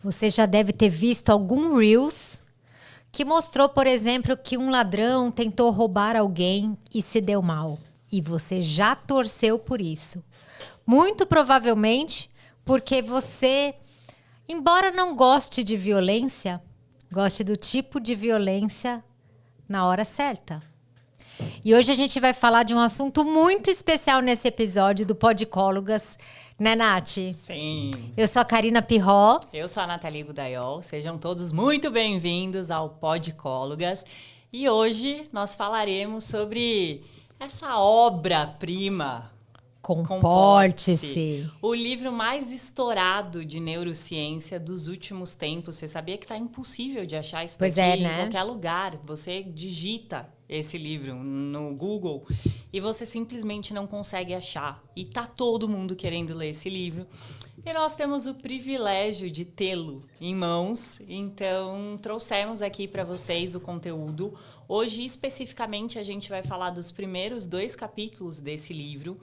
Você já deve ter visto algum Reels que mostrou, por exemplo, que um ladrão tentou roubar alguém e se deu mal. E você já torceu por isso. Muito provavelmente porque você, embora não goste de violência, goste do tipo de violência na hora certa. E hoje a gente vai falar de um assunto muito especial nesse episódio do Podicólogas, né, Nath? Sim. Eu sou a Karina Pirró. Eu sou a Nathalie Gudaiol. Sejam todos muito bem-vindos ao Podicólogas. E hoje nós falaremos sobre essa obra-prima. Comporte-se. O livro mais estourado de neurociência dos últimos tempos. Você sabia que está impossível de achar isso Pois daqui né? em qualquer lugar. Você digita esse livro no Google e você simplesmente não consegue achar. E tá todo mundo querendo ler esse livro. E nós temos o privilégio de tê-lo em mãos. Então, trouxemos aqui para vocês o conteúdo. Hoje, especificamente, a gente vai falar dos primeiros 2 capítulos desse livro.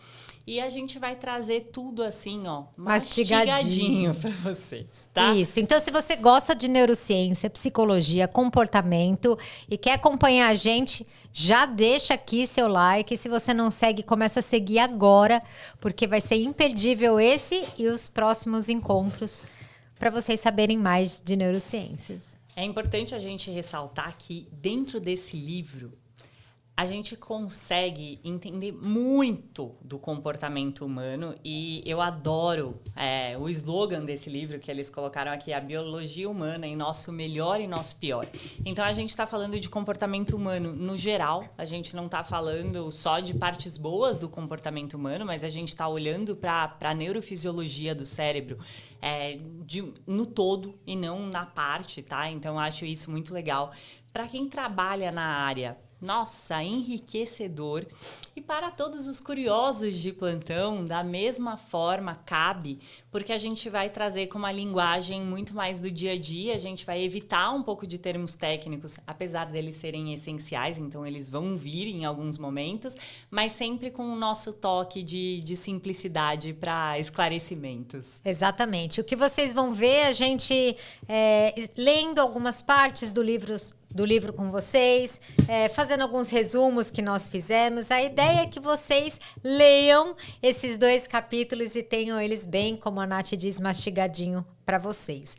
E a gente vai trazer tudo assim, ó, mastigadinho para vocês, tá? Isso. Então, se você gosta de neurociência, psicologia, comportamento e quer acompanhar a gente, já deixa aqui seu like. Se você não segue, começa a seguir agora, porque vai ser imperdível esse e os próximos encontros para vocês saberem mais de neurociências. É importante a gente ressaltar que dentro desse livro a gente consegue entender muito do comportamento humano e eu adoro o slogan desse livro que eles colocaram aqui, a biologia humana em nosso melhor e nosso pior. Então a gente está falando de comportamento humano no geral, a gente não está falando só de partes boas do comportamento humano, mas a gente está olhando para a neurofisiologia do cérebro no todo e não na parte, tá? Então acho isso muito legal. Para quem trabalha na área, nossa, enriquecedor. E para todos os curiosos de plantão, da mesma forma, cabe, porque a gente vai trazer com uma linguagem muito mais do dia a dia, a gente vai evitar um pouco de termos técnicos, apesar deles serem essenciais, então eles vão vir em alguns momentos, mas sempre com o nosso toque de simplicidade para esclarecimentos. Exatamente. O que vocês vão ver, a gente lendo algumas partes do livro com vocês, fazendo alguns resumos que nós fizemos. A ideia é que vocês leiam esses 2 capítulos e tenham eles bem, como a Nath diz, mastigadinho para vocês.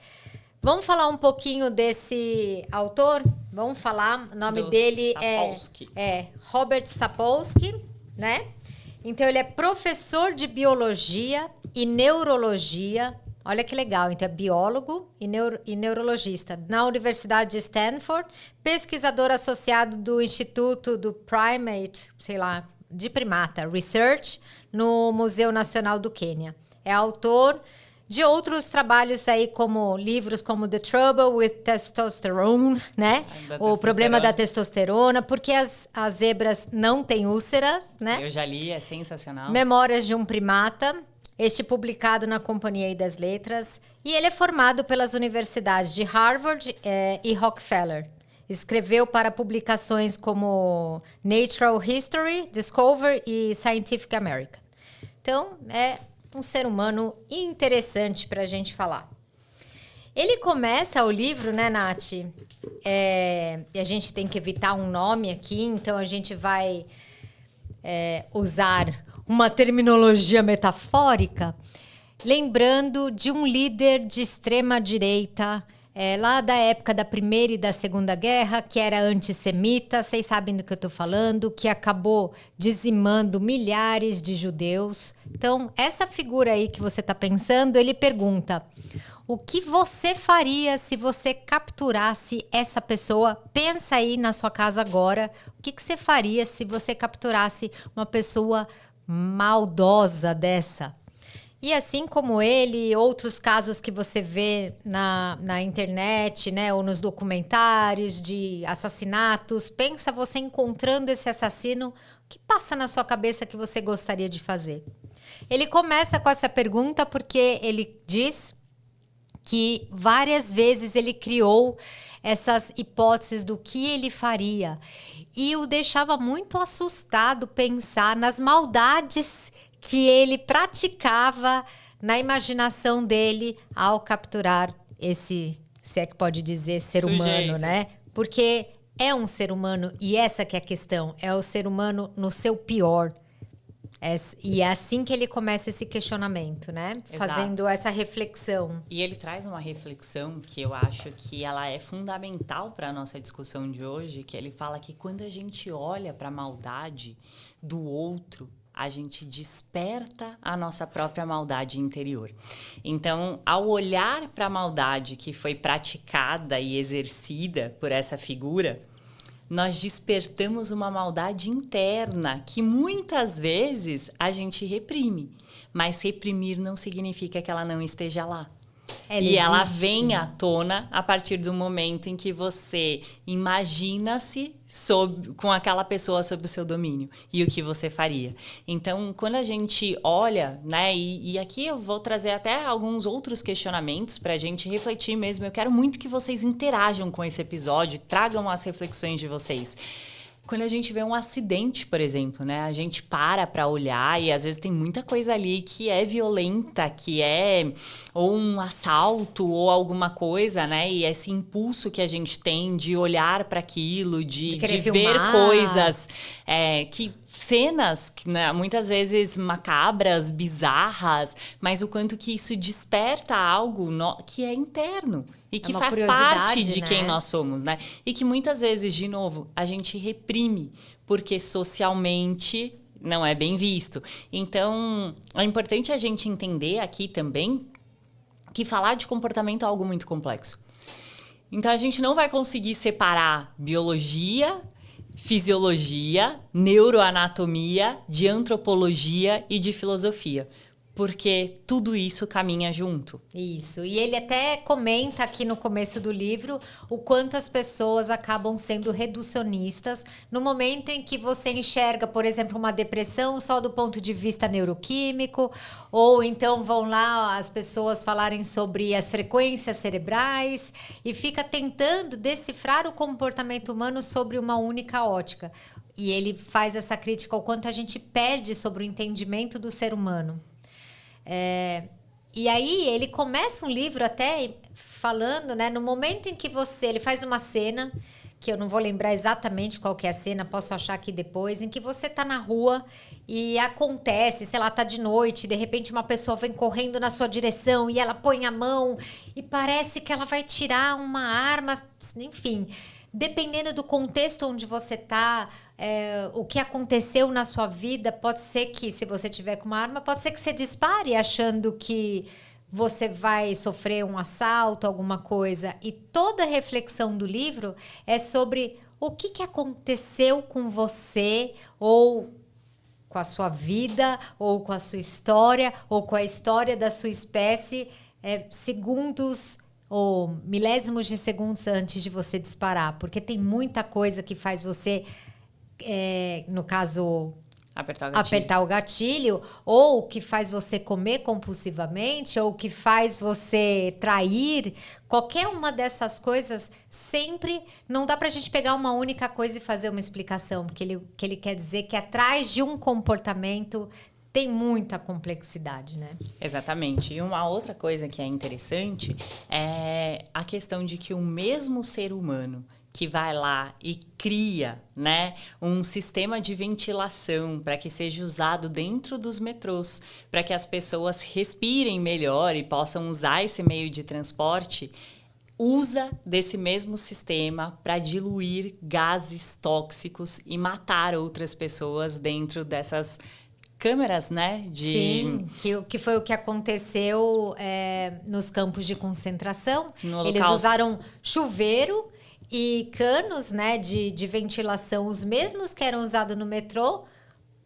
Vamos falar um pouquinho desse autor? Vamos falar, o nome dele Sapolsky. é Robert Sapolsky, né? Então ele é professor de biologia e neurologia. Olha que legal, então é biólogo e neurologista na Universidade de Stanford, pesquisador associado do Instituto do Primate, de Primata Research, no Museu Nacional do Quênia. É autor de outros trabalhos aí, como livros como The Trouble with Testosterone, né? O problema da testosterona, porque as zebras não têm úlceras, né? Eu já li, é sensacional. Memórias de um primata. Este publicado na Companhia das Letras. E ele é formado pelas universidades de Harvard e Rockefeller. Escreveu para publicações como Natural History, Discover e Scientific American. Então, é um ser humano interessante para a gente falar. Ele começa o livro, né, Nath? E a gente tem que evitar um nome aqui, então a gente vai usar uma terminologia metafórica, lembrando de um líder de extrema-direita, lá da época da Primeira e da Segunda Guerra, que era antissemita, vocês sabem do que eu estou falando, que acabou dizimando milhares de judeus. Então, essa figura aí que você está pensando, ele pergunta: o que você faria se você capturasse essa pessoa? Pensa aí na sua casa agora, o que você faria se você capturasse uma pessoa maldosa dessa? E assim como ele, outros casos que você vê na internet, né, ou nos documentários de assassinatos, pensa você encontrando esse assassino, o que passa na sua cabeça que você gostaria de fazer? Ele começa com essa pergunta porque ele diz que várias vezes ele criou essas hipóteses do que ele faria. E o deixava muito assustado pensar nas maldades que ele praticava na imaginação dele ao capturar esse, se é que pode dizer, ser Sujeito. humano, né? Porque é um ser humano, e essa que é a questão, é o ser humano no seu pior. E é assim que ele começa esse questionamento, né? Exato. Fazendo essa reflexão. E ele traz uma reflexão que eu acho que ela é fundamental para a nossa discussão de hoje, que ele fala que quando a gente olha para a maldade do outro, a gente desperta a nossa própria maldade interior. Então, ao olhar para a maldade que foi praticada e exercida por essa figura, nós despertamos uma maldade interna que muitas vezes a gente reprime. Mas reprimir não significa que ela não esteja lá. Ela vem à tona a partir do momento em que você imagina-se com aquela pessoa sob o seu domínio e o que você faria. Então, quando a gente olha, né, e aqui eu vou trazer até alguns outros questionamentos para a gente refletir mesmo. Eu quero muito que vocês interajam com esse episódio, tragam as reflexões de vocês. Quando a gente vê um acidente, por exemplo, né? A gente para olhar e às vezes tem muita coisa ali que é violenta, que é ou um assalto ou alguma coisa, né? E esse impulso que a gente tem de olhar para aquilo, de ver coisas, cenas, né, muitas vezes macabras, bizarras, mas o quanto que isso desperta algo que é interno. E que faz parte de quem nós somos, né? E que muitas vezes, de novo, a gente reprime, porque socialmente não é bem visto. Então, é importante a gente entender aqui também que falar de comportamento é algo muito complexo. Então, a gente não vai conseguir separar biologia, fisiologia, neuroanatomia, de antropologia e de filosofia. Porque tudo isso caminha junto. Isso. E ele até comenta aqui no começo do livro o quanto as pessoas acabam sendo reducionistas no momento em que você enxerga, por exemplo, uma depressão só do ponto de vista neuroquímico, ou então vão lá as pessoas falarem sobre as frequências cerebrais e fica tentando decifrar o comportamento humano sobre uma única ótica. E ele faz essa crítica ao quanto a gente perde sobre o entendimento do ser humano. E aí ele começa um livro até falando, né, no momento em que ele faz uma cena, que eu não vou lembrar exatamente qual que é a cena, posso achar aqui depois, em que você tá na rua e acontece, sei lá, tá de noite, de repente uma pessoa vem correndo na sua direção e ela põe a mão e parece que ela vai tirar uma arma, enfim. Dependendo do contexto onde você está, o que aconteceu na sua vida, pode ser que, se você tiver com uma arma, pode ser que você dispare achando que você vai sofrer um assalto, alguma coisa. E toda a reflexão do livro é sobre o que aconteceu com você, ou com a sua vida, ou com a sua história, ou com a história da sua espécie, segundos ou milésimos de segundos antes de você disparar, porque tem muita coisa que faz você, no caso, apertar o gatilho, ou que faz você comer compulsivamente, ou que faz você trair. Qualquer uma dessas coisas, sempre não dá pra gente pegar uma única coisa e fazer uma explicação, porque ele quer dizer que atrás de um comportamento tem muita complexidade, né? Exatamente. E uma outra coisa que é interessante é a questão de que o mesmo ser humano que vai lá e cria, né, um sistema de ventilação para que seja usado dentro dos metrôs, para que as pessoas respirem melhor e possam usar esse meio de transporte, usa desse mesmo sistema para diluir gases tóxicos e matar outras pessoas dentro dessas câmeras, né? Sim, que foi o que aconteceu nos campos de concentração. Eles usaram chuveiro e canos, né, de ventilação, os mesmos que eram usados no metrô,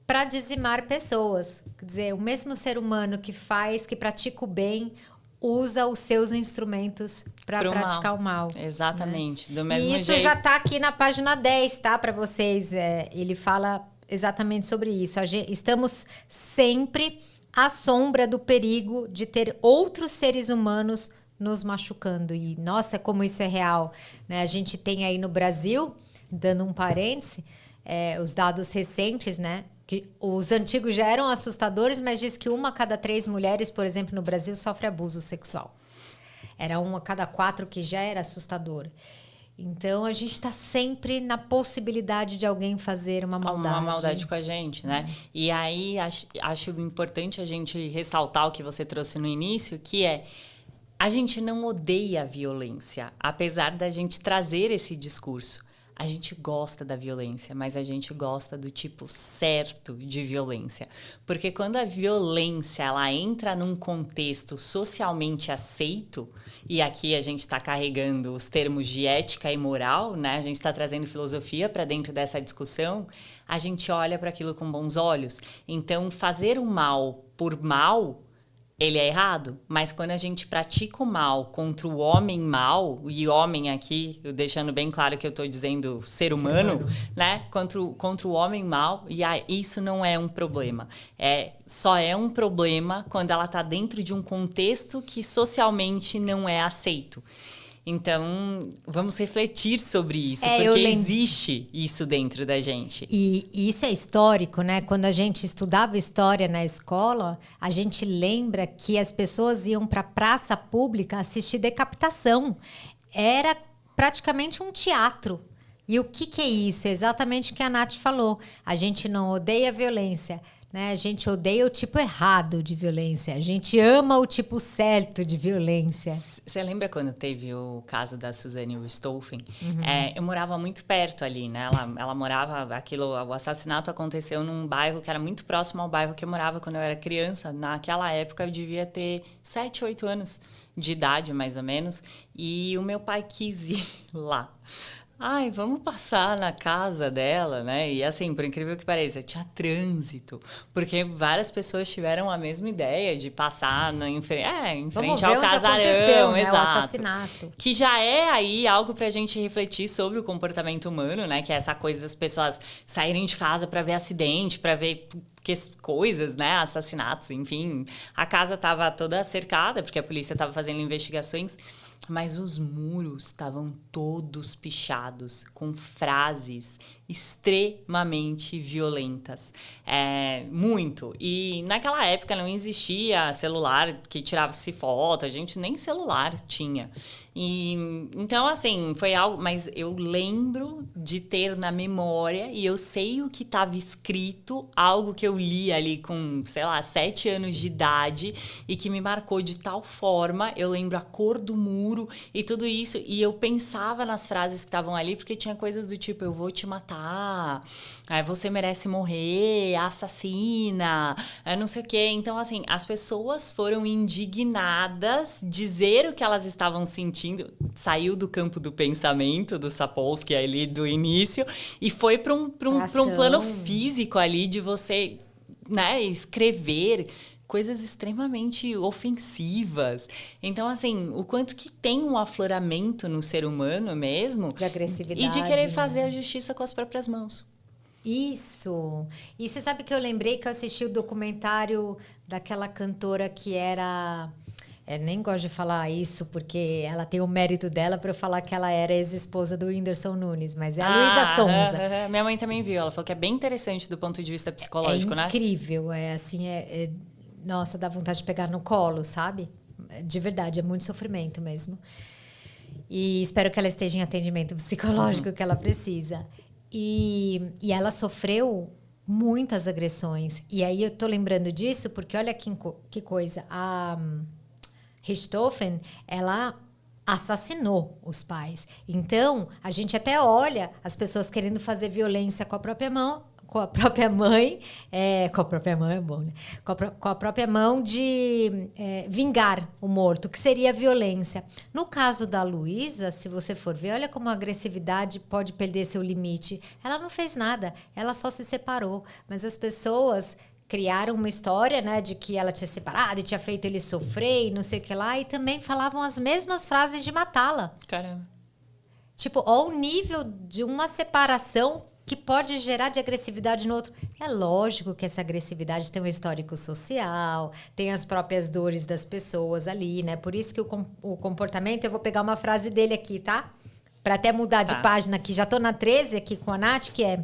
para dizimar pessoas. Quer dizer, o mesmo ser humano que pratica o bem, usa os seus instrumentos para praticar o mal. Exatamente, né? Do mesmo jeito. E isso já está aqui na página 10, tá? Para vocês. Ele fala exatamente sobre isso. Estamos sempre à sombra do perigo de ter outros seres humanos nos machucando. E, nossa, como isso é real. Né? A gente tem aí no Brasil, dando um parêntese, os dados recentes, né? Que os antigos já eram assustadores, mas diz que 1 a cada 3 mulheres, por exemplo, no Brasil, sofre abuso sexual. Era 1 a cada 4, que já era assustador. Então, a gente está sempre na possibilidade de alguém fazer uma maldade. Uma maldade com a gente, né? E aí, acho importante a gente ressaltar o que você trouxe no início, que é: a gente não odeia a violência, apesar da gente trazer esse discurso. A gente gosta da violência, mas a gente gosta do tipo certo de violência. Porque quando a violência ela entra num contexto socialmente aceito, e aqui a gente está carregando os termos de ética e moral, né? A gente está trazendo filosofia para dentro dessa discussão, a gente olha para aquilo com bons olhos. Então, fazer o mal por mal, ele é errado, mas quando a gente pratica o mal contra o homem mal, e homem aqui, eu deixando bem claro que eu estou dizendo ser humano, né? Contra o homem mal, e isso não é um problema. Só é um problema quando ela está dentro de um contexto que socialmente não é aceito. Então, vamos refletir sobre isso, porque existe isso dentro da gente. E isso é histórico, né? Quando a gente estudava história na escola, a gente lembra que as pessoas iam para a praça pública assistir decapitação. Era praticamente um teatro. E o que é isso? É exatamente o que a Nath falou. A gente não odeia a violência, né? A gente odeia o tipo errado de violência. A gente ama o tipo certo de violência. Você lembra quando teve o caso da Suzane Richthofen? Eu morava muito perto ali, né? Ela morava... O assassinato aconteceu num bairro que era muito próximo ao bairro que eu morava quando eu era criança. Naquela época, eu devia ter 7, 8 anos de idade, mais ou menos. E o meu pai quis ir lá. Ai, vamos passar na casa dela, né? E assim, por incrível que pareça, tinha trânsito. Porque várias pessoas tiveram a mesma ideia de passar em frente ao casarão, né? exato. O assassinato. Que já é aí algo pra gente refletir sobre o comportamento humano, né? Que é essa coisa das pessoas saírem de casa pra ver acidente, pra ver coisas, né? Assassinatos, enfim. A casa tava toda cercada, porque a polícia tava fazendo investigações. Mas os muros estavam todos pichados, com frases extremamente violentas. Muito. E naquela época não existia celular que tirava-se foto, a gente nem celular tinha. E, então, assim, foi algo... Mas eu lembro de ter na memória, e eu sei o que estava escrito, algo que eu li ali com, 7 anos de idade, e que me marcou de tal forma. Eu lembro a cor do muro e tudo isso, e eu pensava nas frases que estavam ali, porque tinha coisas do tipo: eu vou te matar, você merece morrer, assassina, não sei o quê. Então, assim, as pessoas foram indignadas, dizer o que elas estavam sentindo, saiu do campo do pensamento do Sapolsky ali do início e foi para um plano físico ali de você, né, escrever coisas extremamente ofensivas. Então, assim, o quanto que tem um afloramento no ser humano mesmo... De agressividade. E de querer fazer a justiça com as próprias mãos. Isso. E você sabe que eu lembrei que eu assisti o documentário daquela cantora que era... nem gosto de falar isso, porque ela tem o mérito dela para eu falar que ela era ex-esposa do Whindersson Nunes, mas é a Luísa Sonza. Minha mãe também viu. Ela falou que é bem interessante do ponto de vista psicológico, né? É incrível. Nossa, dá vontade de pegar no colo, sabe? De verdade, é muito sofrimento mesmo. E espero que ela esteja em atendimento psicológico que ela precisa. E ela sofreu muitas agressões. E aí eu tô lembrando disso porque olha que coisa. A Richthofen, ela assassinou os pais. Então, a gente até olha as pessoas querendo fazer violência com a própria mão, com a própria mãe, com a própria mãe é bom, né? Com a própria mão de vingar o morto, que seria violência. No caso da Luísa, se você for ver, olha como a agressividade pode perder seu limite. Ela não fez nada, ela só se separou. Mas as pessoas criaram uma história, né, de que ela tinha separado e tinha feito ele sofrer e não sei o que lá, e também falavam as mesmas frases de matá-la. Caramba. Tipo, ó, o nível de uma separação que pode gerar de agressividade no outro. É lógico que essa agressividade tem um histórico social, tem as próprias dores das pessoas ali, né? Por isso que o comportamento... Eu vou pegar uma frase dele aqui, tá? Para até mudar de página aqui. Já tô na 13 aqui com a Nath, que é...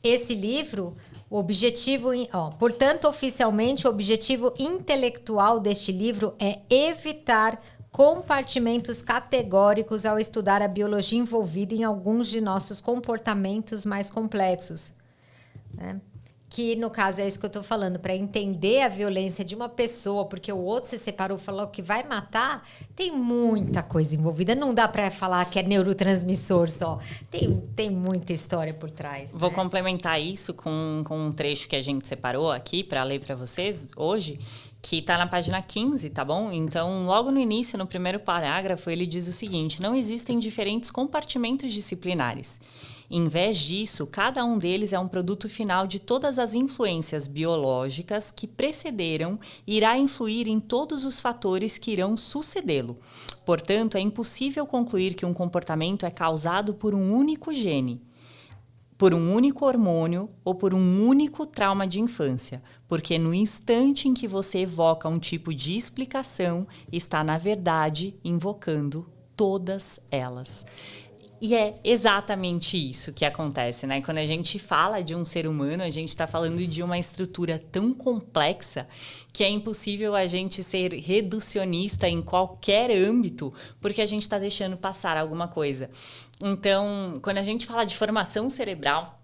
Esse livro... O objetivo, portanto, oficialmente, o objetivo intelectual deste livro é evitar compartimentos categóricos ao estudar a biologia envolvida em alguns de nossos comportamentos mais complexos, né? Que, no caso, é isso que eu estou falando. Para entender a violência de uma pessoa, porque o outro se separou, falou que vai matar, tem muita coisa envolvida. Não dá para falar que é neurotransmissor só. Tem muita história por trás. Vou complementar isso com um trecho que a gente separou aqui para ler para vocês hoje, que está na página 15, tá bom? Então, logo no início, no primeiro parágrafo, ele diz o seguinte: não existem diferentes compartimentos disciplinares. Em vez disso, cada um deles é um produto final de todas as influências biológicas que precederam e irá influir em todos os fatores que irão sucedê-lo. Portanto, é impossível concluir que um comportamento é causado por um único gene, por um único hormônio ou por um único trauma de infância, porque no instante em que você evoca um tipo de explicação, está, na verdade, invocando todas elas. E é exatamente isso que acontece, né? Quando a gente fala de um ser humano, a gente está falando de uma estrutura tão complexa que é impossível a gente ser reducionista em qualquer âmbito, porque a gente está deixando passar alguma coisa. Então, quando a gente fala de formação cerebral,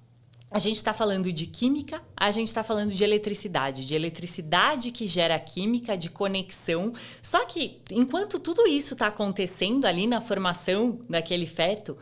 a gente está falando de química, a gente está falando de eletricidade que gera química, de conexão. Só que, enquanto tudo isso está acontecendo ali na formação daquele feto,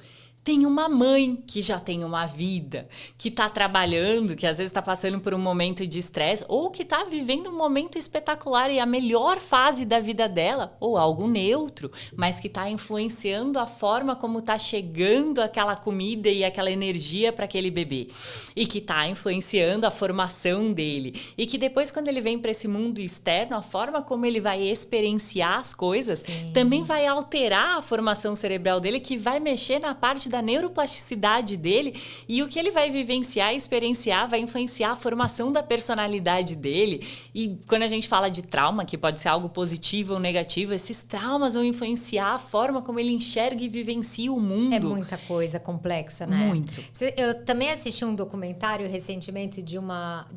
tem uma mãe que já tem uma vida, que está trabalhando, que às vezes está passando por um momento de estresse, ou que está vivendo um momento espetacular e a melhor fase da vida dela, ou algo neutro, mas que está influenciando a forma como está chegando aquela comida e aquela energia para aquele bebê. E que está influenciando a formação dele. E que depois, quando ele vem para esse mundo externo, a forma como ele vai experienciar as coisas, sim, também vai alterar a formação cerebral dele, que vai mexer na parte da neuroplasticidade dele, e o que ele vai vivenciar e experienciar vai influenciar a formação da personalidade dele. E quando a gente fala de trauma, que pode ser algo positivo ou negativo, esses traumas vão influenciar a forma como ele enxerga e vivencia o mundo. É muita coisa complexa, né? Muito. Eu também assisti um documentário recentemente de uma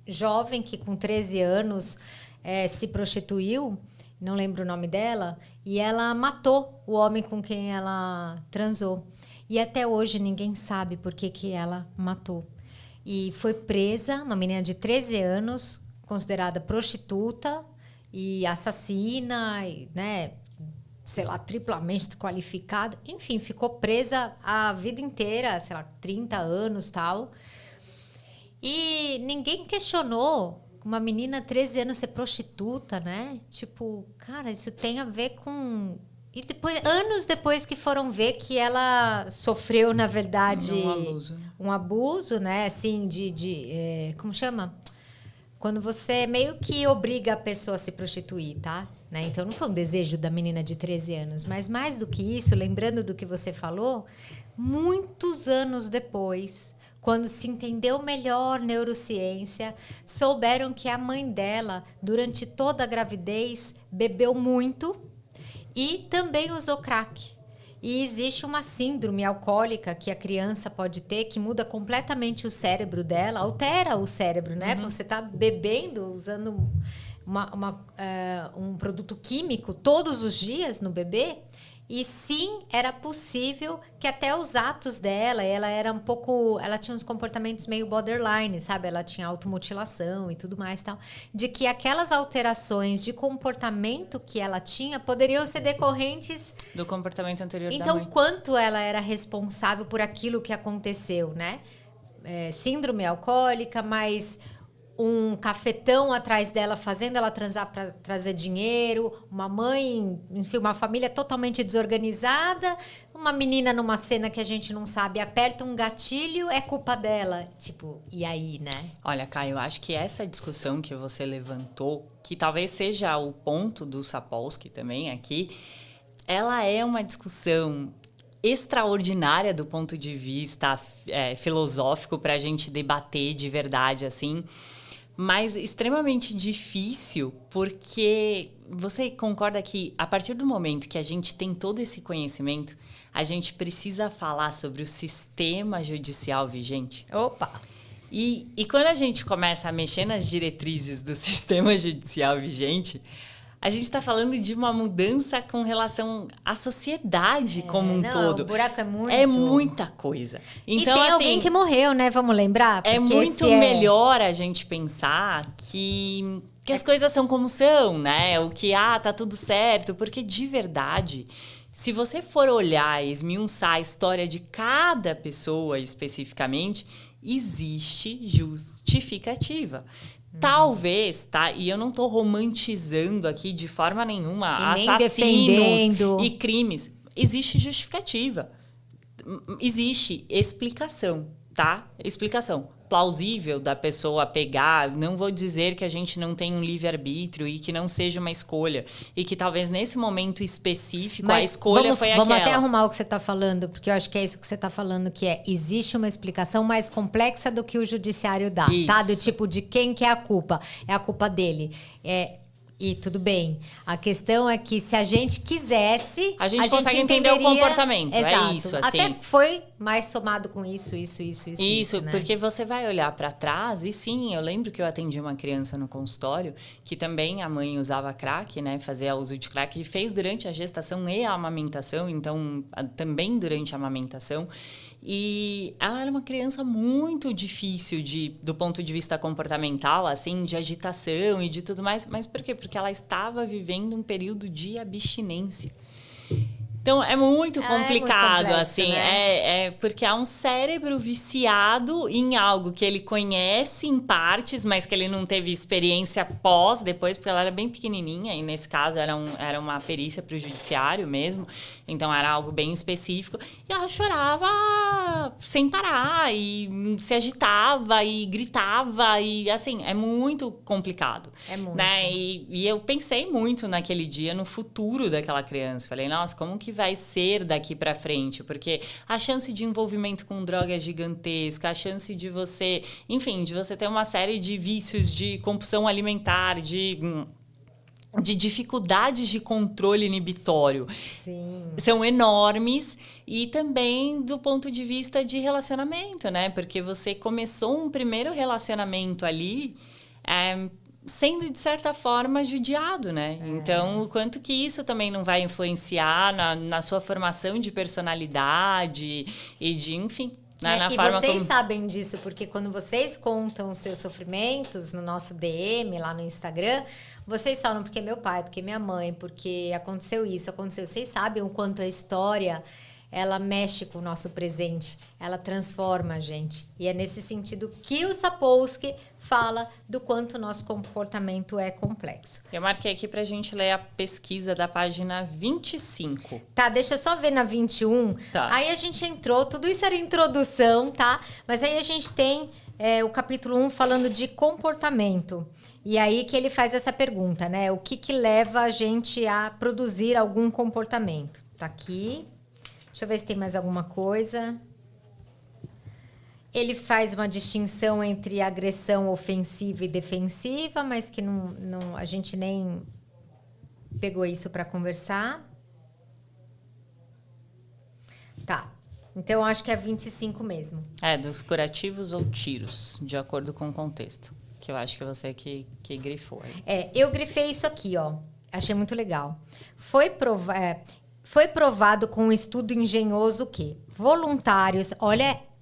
jovem que com 13 anos se prostituiu, não lembro o nome dela, e ela matou o homem com quem ela transou. E até hoje ninguém sabe por que ela matou. E foi presa, uma menina de 13 anos, considerada prostituta e assassina, né, sei lá, triplamente desqualificada. Enfim, ficou presa a vida inteira, sei lá, 30 anos e tal. E ninguém questionou uma menina de 13 anos ser prostituta, né? Tipo, cara, isso tem a ver com... E depois, anos depois que foram ver que ela sofreu, na verdade... Um abuso, né? Assim, como chama? Quando você meio que obriga a pessoa a se prostituir, tá? Né? Então, não foi um desejo da menina de 13 anos. Mas mais do que isso, lembrando do que você falou, muitos anos depois... Quando se entendeu melhor neurociência, souberam que a mãe dela, durante toda a gravidez, bebeu muito e também usou crack. E existe uma síndrome alcoólica que a criança pode ter, que muda completamente o cérebro dela, altera o cérebro, né? Uhum. Você está bebendo, usando um produto químico todos os dias no bebê. E sim, era possível que até os atos dela, ela era um pouco... Ela tinha uns comportamentos meio borderline, sabe? Ela tinha automutilação e tudo mais, tal. De que aquelas alterações de comportamento que ela tinha poderiam ser decorrentes... Do comportamento anterior da mãe. Então, quanto ela era responsável por aquilo que aconteceu, né? Síndrome alcoólica, mas... um cafetão atrás dela fazendo ela transar para trazer dinheiro, uma mãe, enfim, uma família totalmente desorganizada, uma menina numa cena que a gente não sabe, aperta um gatilho, é culpa dela. Tipo, e aí, né? Olha, Caio, eu acho que essa discussão que você levantou, que talvez seja o ponto do Sapolsky também aqui, ela é uma discussão extraordinária do ponto de vista filosófico para a gente debater de verdade, assim, mas extremamente difícil, porque você concorda que a partir do momento que a gente tem todo esse conhecimento, a gente precisa falar sobre o sistema judicial vigente? Opa! E quando a gente começa a mexer nas diretrizes do sistema judicial vigente, a gente está falando de uma mudança com relação à sociedade como um todo. O buraco é muito... É muita coisa. Então, e tem assim, alguém que morreu, né? Vamos lembrar? É muito melhor a gente pensar que as coisas são como são, né? O que, tá tudo certo. Porque, de verdade, se você for olhar e esmiuçar a história de cada pessoa especificamente, existe justificativa. Talvez, tá? E eu não tô romantizando aqui de forma nenhuma assassinos e crimes. Existe justificativa. Existe explicação, tá? Explicação plausível da pessoa pegar. Não vou dizer que a gente não tem um livre-arbítrio e que não seja uma escolha. E que talvez nesse momento específico a escolha foi aquela. Vamos até arrumar o que você está falando, porque eu acho que é isso que você está falando, que existe uma explicação mais complexa do que o judiciário dá, tá? Do tipo de quem que é a culpa. É a culpa dele. E tudo bem. A questão é que se a gente quisesse... A gente consegue entender o comportamento. Exato. É isso, assim. Até foi mais somado com isso, né? Porque você vai olhar para trás e sim, eu lembro que eu atendi uma criança no consultório que também a mãe usava crack, né? Fazia uso de crack e fez durante a gestação e a amamentação, então também durante a amamentação. E ela era uma criança muito difícil do ponto de vista comportamental, assim, de agitação e de tudo mais. Mas por quê? Porque ela estava vivendo um período de abstinência. Então, é muito complicado, complexo, assim, né? Porque há um cérebro viciado em algo que ele conhece em partes, mas que ele não teve experiência depois, porque ela era bem pequenininha, e nesse caso era uma perícia para o judiciário mesmo, então era algo bem específico, e ela chorava sem parar, e se agitava, e gritava, e assim, é muito complicado. É muito. Né? E eu pensei muito naquele dia no futuro daquela criança, falei, nossa, como que vai ser daqui para frente, porque a chance de envolvimento com droga é gigantesca, a chance de você, enfim, de você ter uma série de vícios de compulsão alimentar, de dificuldades de controle inibitório. Sim. São enormes, e também do ponto de vista de relacionamento, né? Porque você começou um primeiro relacionamento ali, sendo, de certa forma, judiado, né? Então, o quanto que isso também não vai influenciar na sua formação de personalidade e de, enfim... Na e forma vocês sabem disso, porque quando vocês contam os seus sofrimentos no nosso DM, lá no Instagram, vocês falam porque meu pai, porque minha mãe, porque aconteceu isso, aconteceu... Vocês sabem o quanto a história... ela mexe com o nosso presente, ela transforma a gente. E é nesse sentido que o Sapolsky fala do quanto o nosso comportamento é complexo. Eu marquei aqui pra gente ler a pesquisa da página 25. Tá, deixa eu só ver na 21. Tá. Aí a gente entrou, tudo isso era introdução, tá? Mas aí a gente tem o capítulo 1 falando de comportamento. E aí que ele faz essa pergunta, né? O que leva a gente a produzir algum comportamento? Tá aqui. Deixa eu ver se tem mais alguma coisa. Ele faz uma distinção entre agressão ofensiva e defensiva, mas que não, a gente nem pegou isso para conversar. Tá. Então, acho que é 25 mesmo. Dos curativos ou tiros, de acordo com o contexto. Que eu acho que você que grifou aí. Eu grifei isso aqui, ó. Achei muito legal. Foi provado com um estudo engenhoso que voluntários...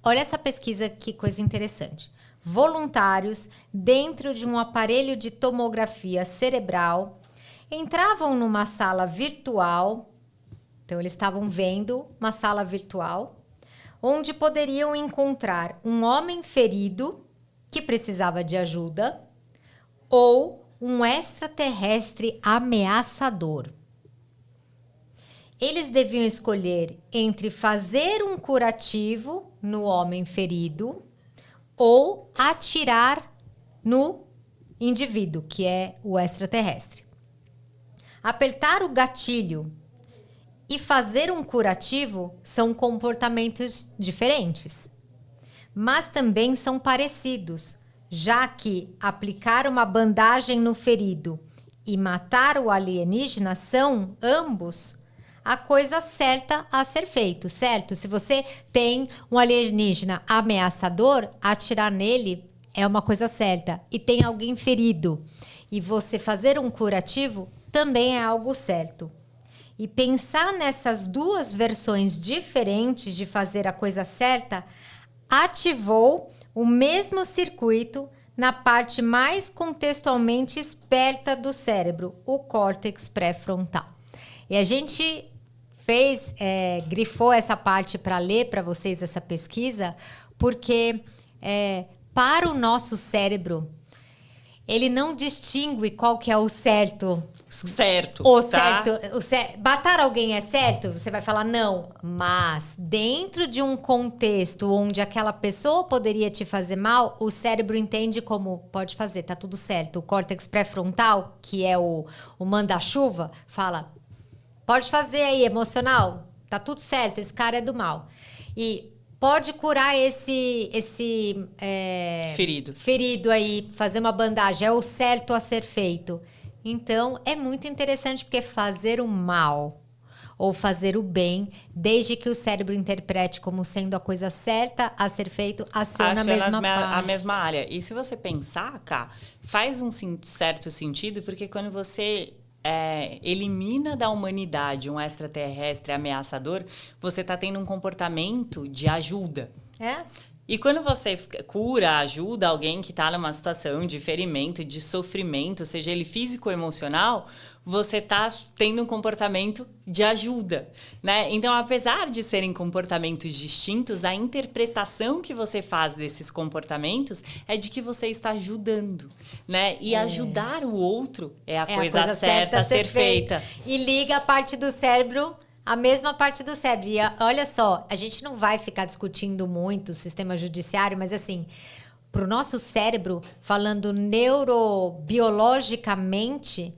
Olha essa pesquisa, que coisa interessante. Voluntários, dentro de um aparelho de tomografia cerebral, entravam numa sala virtual. Então, eles estavam vendo uma sala virtual, onde poderiam encontrar um homem ferido que precisava de ajuda ou um extraterrestre ameaçador. Eles deviam escolher entre fazer um curativo no homem ferido ou atirar no indivíduo, que é o extraterrestre. Apertar o gatilho e fazer um curativo são comportamentos diferentes, mas também são parecidos, já que aplicar uma bandagem no ferido e matar o alienígena são, ambos, a coisa certa a ser feito, certo? Se você tem um alienígena ameaçador, atirar nele é uma coisa certa. E tem alguém ferido, e você fazer um curativo também é algo certo. E pensar nessas duas versões diferentes de fazer a coisa certa ativou o mesmo circuito na parte mais contextualmente esperta do cérebro, o córtex pré-frontal. E a gente grifou essa parte para ler para vocês essa pesquisa, porque para o nosso cérebro, ele não distingue qual que é o certo. Certo. O tá? certo. Matar alguém é certo? Você vai falar não. Mas dentro de um contexto onde aquela pessoa poderia te fazer mal, o cérebro entende como pode fazer, tá tudo certo. O córtex pré-frontal, que é o manda-chuva, fala, pode fazer aí, emocional. Tá tudo certo, esse cara é do mal. E pode curar esse ferido aí, fazer uma bandagem. É o certo a ser feito. Então, é muito interessante porque fazer o mal ou fazer o bem, desde que o cérebro interprete como sendo a coisa certa a ser feito, aciona a mesma área. E se você pensar, Cá, faz um certo sentido, porque quando você elimina da humanidade um extraterrestre ameaçador, você está tendo um comportamento de ajuda. E quando você cura, ajuda alguém que está numa situação de ferimento, de sofrimento, seja ele físico ou emocional, você está tendo um comportamento de ajuda, né? Então, apesar de serem comportamentos distintos, a interpretação que você faz desses comportamentos é de que você está ajudando, né? E ajudar o outro é a coisa certa a ser feita. E liga a parte do cérebro, a mesma parte do cérebro. E olha só, a gente não vai ficar discutindo muito o sistema judiciário, mas assim, para o nosso cérebro, falando neurobiologicamente,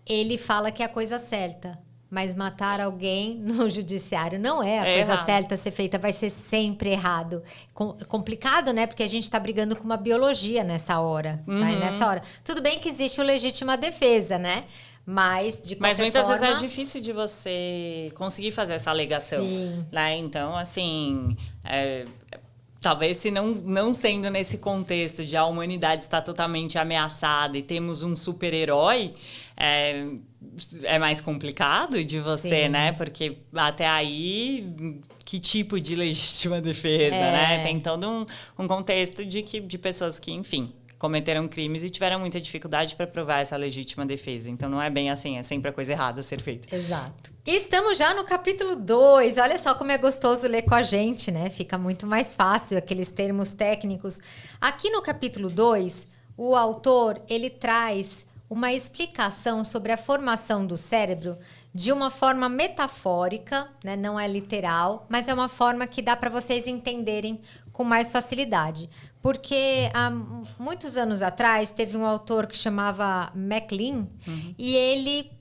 ele fala que é a coisa certa. Mas matar alguém no judiciário não é a coisa certa a ser feita, vai ser sempre errado. Complicado, né? Porque a gente está brigando com uma biologia nessa hora. Tá? E nessa hora. Tudo bem que existe o legítima defesa, né? Mas, de qualquer muitas forma, vezes é difícil de você conseguir fazer essa alegação. Sim. Né? Então, assim, talvez se não sendo nesse contexto de a humanidade está totalmente ameaçada e temos um super-herói, é mais complicado de você, né? Porque até aí, que tipo de legítima defesa, né? Tem todo um contexto de pessoas que, enfim, cometeram crimes e tiveram muita dificuldade para provar essa legítima defesa. Então, não é bem assim, é sempre a coisa errada a ser feita. Exato. E estamos já no capítulo 2. Olha só como é gostoso ler com a gente, né? Fica muito mais fácil aqueles termos técnicos. Aqui no capítulo 2, o autor, ele traz uma explicação sobre a formação do cérebro de uma forma metafórica, né? Não é literal, mas é uma forma que dá para vocês entenderem com mais facilidade. Porque há muitos anos atrás teve um autor que chamava MacLean e ele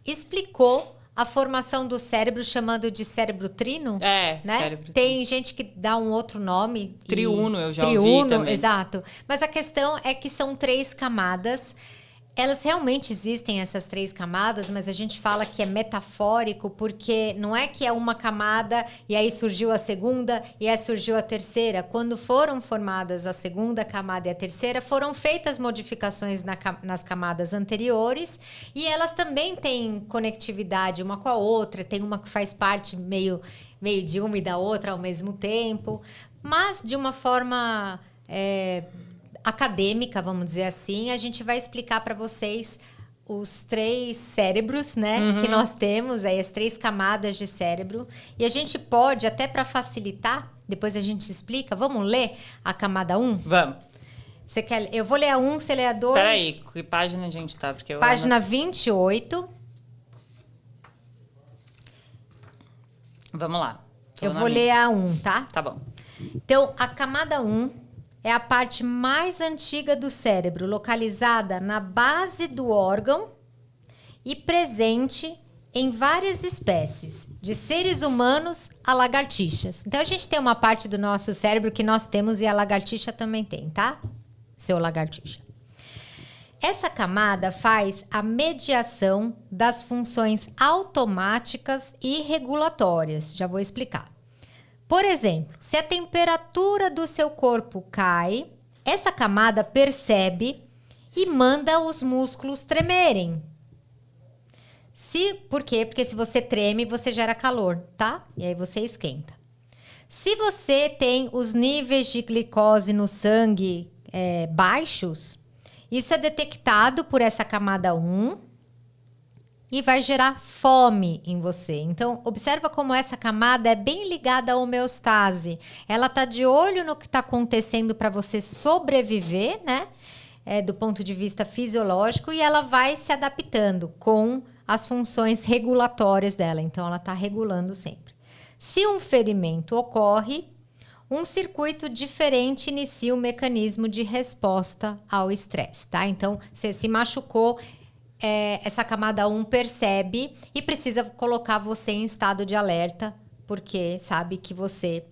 explicou a formação do cérebro chamando de cérebro trino. Né? Cérebro Tem gente que dá um outro nome. Triuno, eu já ouvi também. Exato. Mas a questão é que são 3 camadas. Elas realmente existem, essas 3 camadas, mas a gente fala que é metafórico porque não é que é uma camada e aí surgiu a segunda e aí surgiu a terceira. Quando foram formadas a segunda camada e a terceira, foram feitas modificações nas camadas anteriores e elas também têm conectividade uma com a outra. Tem uma que faz parte meio de uma e da outra ao mesmo tempo, mas de uma forma acadêmica, vamos dizer assim, a gente vai explicar para vocês os 3 cérebros, né, que nós temos, aí as 3 camadas de cérebro. E a gente pode, até para facilitar, depois a gente explica, vamos ler a camada 1? Vamos. Você quer? Eu vou ler a 1, você lê a 2. Peraí, que página a gente tá? Porque Página 28. Vamos lá. Eu vou ler a 1, tá? Tá bom. Então, a camada 1 é a parte mais antiga do cérebro, localizada na base do órgão e presente em várias espécies, de seres humanos a lagartixas. Então, a gente tem uma parte do nosso cérebro que nós temos e a lagartixa também tem, tá? Seu lagartixa. Essa camada faz a mediação das funções automáticas e regulatórias. Já vou explicar. Por exemplo, se a temperatura do seu corpo cai, essa camada percebe e manda os músculos tremerem. Por quê? Porque se você treme, você gera calor, tá? E aí você esquenta. Se você tem os níveis de glicose no sangue baixos, isso é detectado por essa camada 1 e vai gerar fome em você. Então, observa como essa camada é bem ligada à homeostase. Ela tá de olho no que está acontecendo para você sobreviver, né? Do ponto de vista fisiológico, e ela vai se adaptando com as funções regulatórias dela. Então, ela está regulando sempre. Se um ferimento ocorre, um circuito diferente inicia o mecanismo de resposta ao estresse, tá? Então, você se machucou, essa camada 1 percebe e precisa colocar você em estado de alerta, porque sabe que você,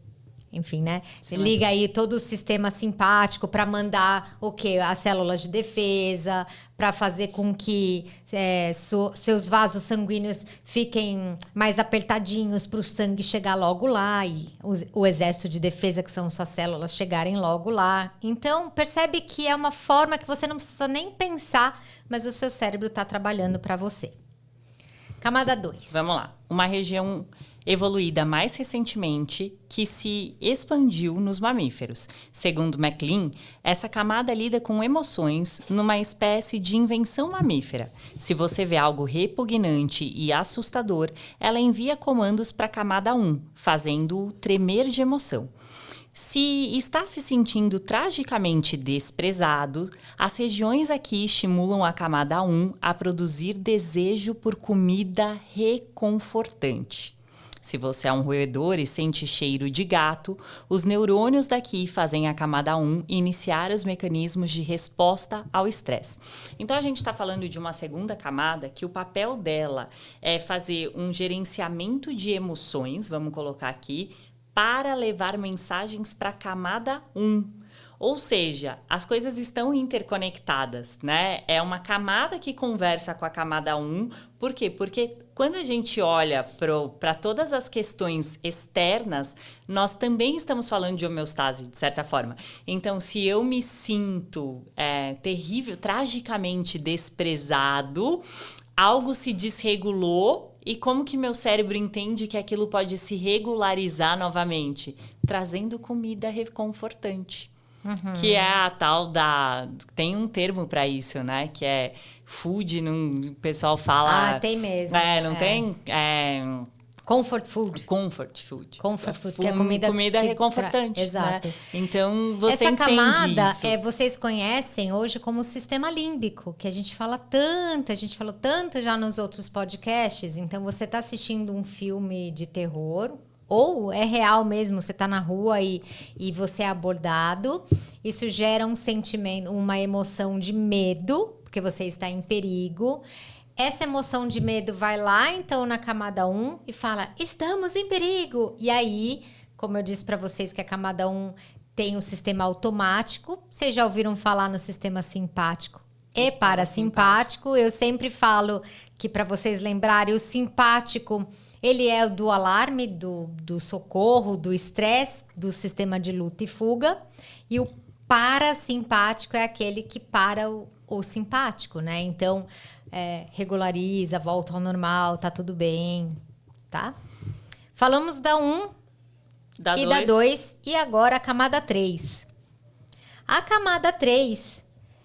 enfim, né? Liga aí todo o sistema simpático para mandar o quê? As células de defesa, para fazer com que seus vasos sanguíneos fiquem mais apertadinhos para o sangue chegar logo lá e o exército de defesa, que são suas células, chegarem logo lá. Então, percebe que é uma forma que você não precisa nem pensar, mas o seu cérebro está trabalhando para você. Camada 2. Vamos lá. Uma região evoluída mais recentemente que se expandiu nos mamíferos. Segundo MacLean, essa camada lida com emoções numa espécie de invenção mamífera. Se você vê algo repugnante e assustador, ela envia comandos para a camada 1, fazendo-o tremer de emoção. Se está se sentindo tragicamente desprezado, as regiões aqui estimulam a camada 1 a produzir desejo por comida reconfortante. Se você é um roedor e sente cheiro de gato, os neurônios daqui fazem a camada 1 iniciar os mecanismos de resposta ao estresse. Então, a gente está falando de uma segunda camada que o papel dela é fazer um gerenciamento de emoções, vamos colocar aqui, para levar mensagens para a camada 1. Ou seja, as coisas estão interconectadas, né? É uma camada que conversa com a camada 1. Por quê? Porque quando a gente olha para todas as questões externas, nós também estamos falando de homeostase, de certa forma. Então, se eu me sinto terrível, tragicamente desprezado, algo se desregulou. E como que meu cérebro entende que aquilo pode se regularizar novamente? Trazendo comida reconfortante. Uhum. Que é a tal da... Tem um termo para isso, né? Que é food, o pessoal fala... Ah, tem mesmo. Não tem? Comfort food. Comfort food. Comfort food, que é comida reconfortante. Exato. Né? Então, você essa entende camada, isso. Vocês conhecem hoje como o sistema límbico, que a gente falou tanto já nos outros podcasts. Então, você está assistindo um filme de terror, ou é real mesmo, você está na rua e você é abordado. Isso gera um sentimento, uma emoção de medo, porque você está em perigo. Essa emoção de medo vai lá, então, na camada 1 e fala, estamos em perigo. E aí, como eu disse para vocês que a camada 1 tem um sistema automático, vocês já ouviram falar no sistema simpático e parasimpático. Eu sempre falo que, para vocês lembrarem, o simpático, ele é o do alarme, do socorro, do estresse, do sistema de luta e fuga. E o parasimpático é aquele que para o simpático, né? Então... regulariza, volta ao normal, tá tudo bem, tá? Falamos da 1 e da 2 e agora a camada 3. A camada 3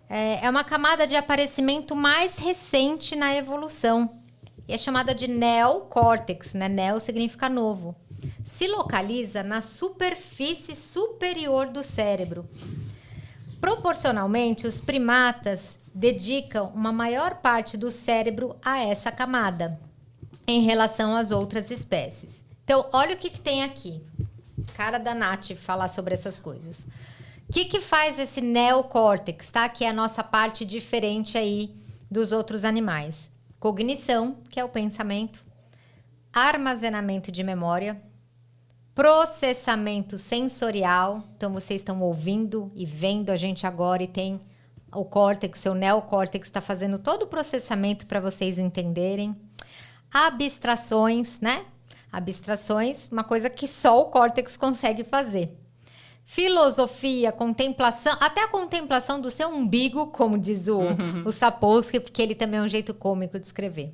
é uma camada de aparecimento mais recente na evolução e é chamada de neocórtex, né? Neo significa novo. Se localiza na superfície superior do cérebro. Proporcionalmente, os primatas dedicam uma maior parte do cérebro a essa camada em relação às outras espécies. Então, olha o que tem aqui. Cara da Nath falar sobre essas coisas. O que faz esse neocórtex, tá? Que é a nossa parte diferente aí dos outros animais. Cognição, que é o pensamento. Armazenamento de memória. Processamento sensorial. Então, vocês estão ouvindo e vendo a gente agora e tem o córtex, seu neocórtex está fazendo todo o processamento para vocês entenderem. Abstrações, né? Abstrações, uma coisa que só o córtex consegue fazer. Filosofia, contemplação, até a contemplação do seu umbigo, como diz o Sapolsky, porque ele também é um jeito cômico de escrever.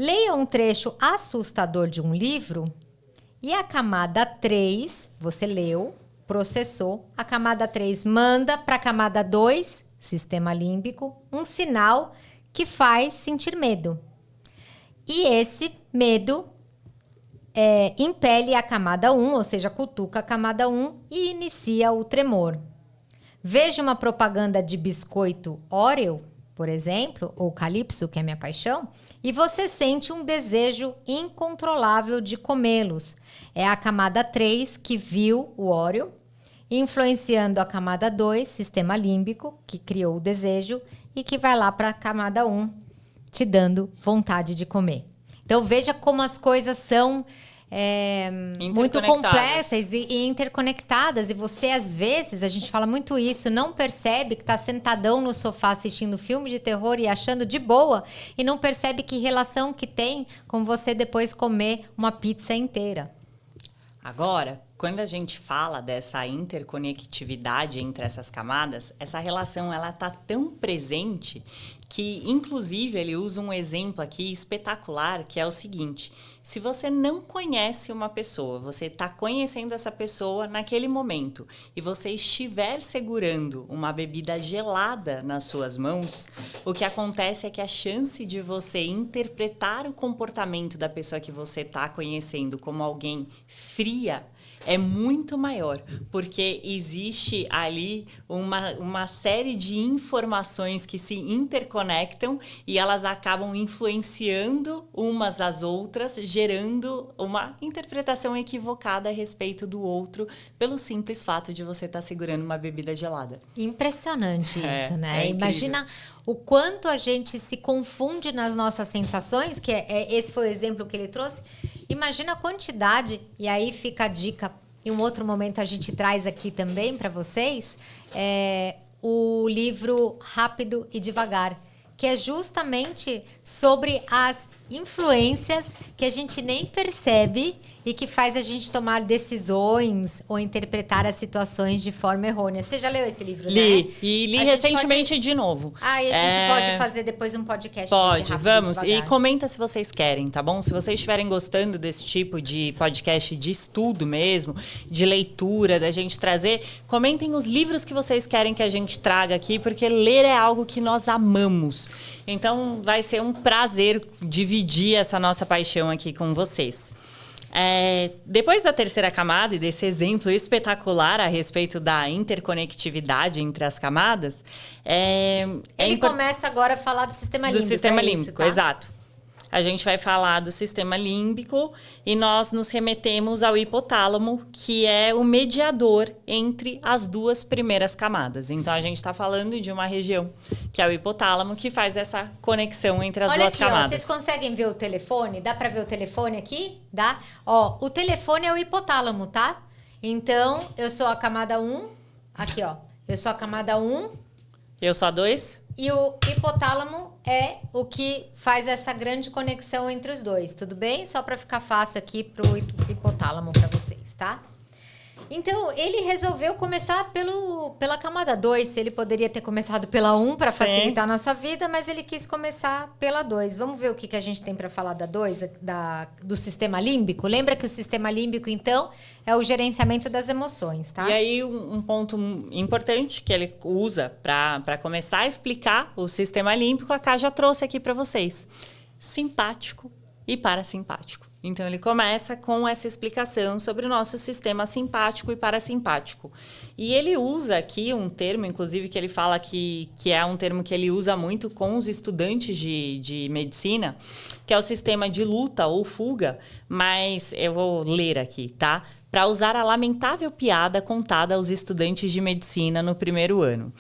Leia um trecho assustador de um livro e a camada 3, você leu, processou, a camada 3 manda para a camada 2, sistema límbico, um sinal que faz sentir medo. E esse medo impele a camada 1, ou seja, cutuca a camada 1 e inicia o tremor. Veja uma propaganda de biscoito Oreo, por exemplo, ou Calypso, que é minha paixão, e você sente um desejo incontrolável de comê-los. É a camada 3 que viu o Oreo, influenciando a camada 2, sistema límbico, que criou o desejo, e que vai lá para a camada 1, te dando vontade de comer. Então, veja como as coisas são muito complexas e interconectadas. E você, às vezes, a gente fala muito isso, não percebe que está sentadão no sofá assistindo filme de terror e achando de boa, e não percebe que relação que tem com você depois comer uma pizza inteira. Agora, quando a gente fala dessa interconectividade entre essas camadas, essa relação ela tá tão presente que, inclusive, ele usa um exemplo aqui espetacular, que é o seguinte: se você não conhece uma pessoa, você está conhecendo essa pessoa naquele momento e você estiver segurando uma bebida gelada nas suas mãos, o que acontece é que a chance de você interpretar o comportamento da pessoa que você está conhecendo como alguém fria é muito maior, porque existe ali uma série de informações que se interconectam e elas acabam influenciando umas às outras, gerando uma interpretação equivocada a respeito do outro, pelo simples fato de você estar segurando uma bebida gelada. Impressionante isso, né? Imagina o quanto a gente se confunde nas nossas sensações, que esse foi o exemplo que ele trouxe. Imagina a quantidade, e aí fica a dica, em um outro momento a gente traz aqui também para vocês, o livro Rápido e Devagar, que é justamente sobre as influências que a gente nem percebe e que faz a gente tomar decisões ou interpretar as situações de forma errônea. Você já leu esse livro, né? Li recentemente de novo. E a gente pode fazer depois um podcast. Pode, vamos. E comenta se vocês querem, tá bom? Se vocês estiverem gostando desse tipo de podcast de estudo mesmo, de leitura, da gente trazer, comentem os livros que vocês querem que a gente traga aqui, porque ler é algo que nós amamos. Então, vai ser um prazer dividir essa nossa paixão aqui com vocês. Depois da terceira camada e desse exemplo espetacular a respeito da interconectividade entre as camadas, ele começa agora a falar do sistema límbico. Do sistema límbico, isso, tá? Exato. A gente vai falar do sistema límbico e nós nos remetemos ao hipotálamo, que é o mediador entre as duas primeiras camadas. Então, a gente está falando de uma região, que é o hipotálamo, que faz essa conexão entre as duas camadas. Vocês conseguem ver o telefone? Dá para ver o telefone aqui? Dá? Ó, o telefone é o hipotálamo, tá? Então, eu sou a camada 1. Aqui, ó. Eu sou a camada 1. Eu sou a 2. E o hipotálamo é o que faz essa grande conexão entre os dois, tudo bem? Só para ficar fácil aqui pro hipotálamo para vocês, tá? Então, ele resolveu começar pela camada 2. Ele poderia ter começado pela 1 para facilitar a nossa vida, mas ele quis começar pela 2. Vamos ver o que a gente tem para falar da 2, do sistema límbico? Lembra que o sistema límbico, então, é o gerenciamento das emoções, tá? E aí, um ponto importante que ele usa para começar a explicar o sistema límbico, a Ká já trouxe aqui para vocês. Simpático e parasimpático. Então, ele começa com essa explicação sobre o nosso sistema simpático e parasimpático. E ele usa aqui um termo, inclusive, que ele fala que é um termo que ele usa muito com os estudantes de medicina, que é o sistema de luta ou fuga, mas eu vou ler aqui, tá? Para usar a lamentável piada contada aos estudantes de medicina no primeiro ano.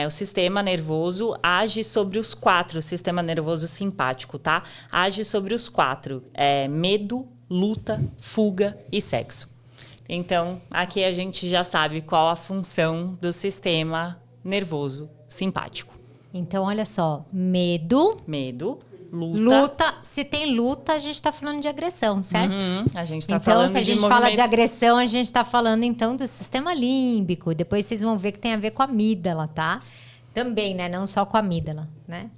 O sistema nervoso age sobre os 4, o sistema nervoso simpático, tá? Age sobre os 4, medo, luta, fuga e sexo. Então, aqui a gente já sabe qual a função do sistema nervoso simpático. Então, olha só, medo, luta. Se tem luta, a gente está falando de agressão, certo? A gente está falando de Então, se a gente fala de agressão, a gente está falando, então, do sistema límbico. Depois vocês vão ver que tem a ver com a amígdala, tá? Também, né? Não só com a amígdala, né?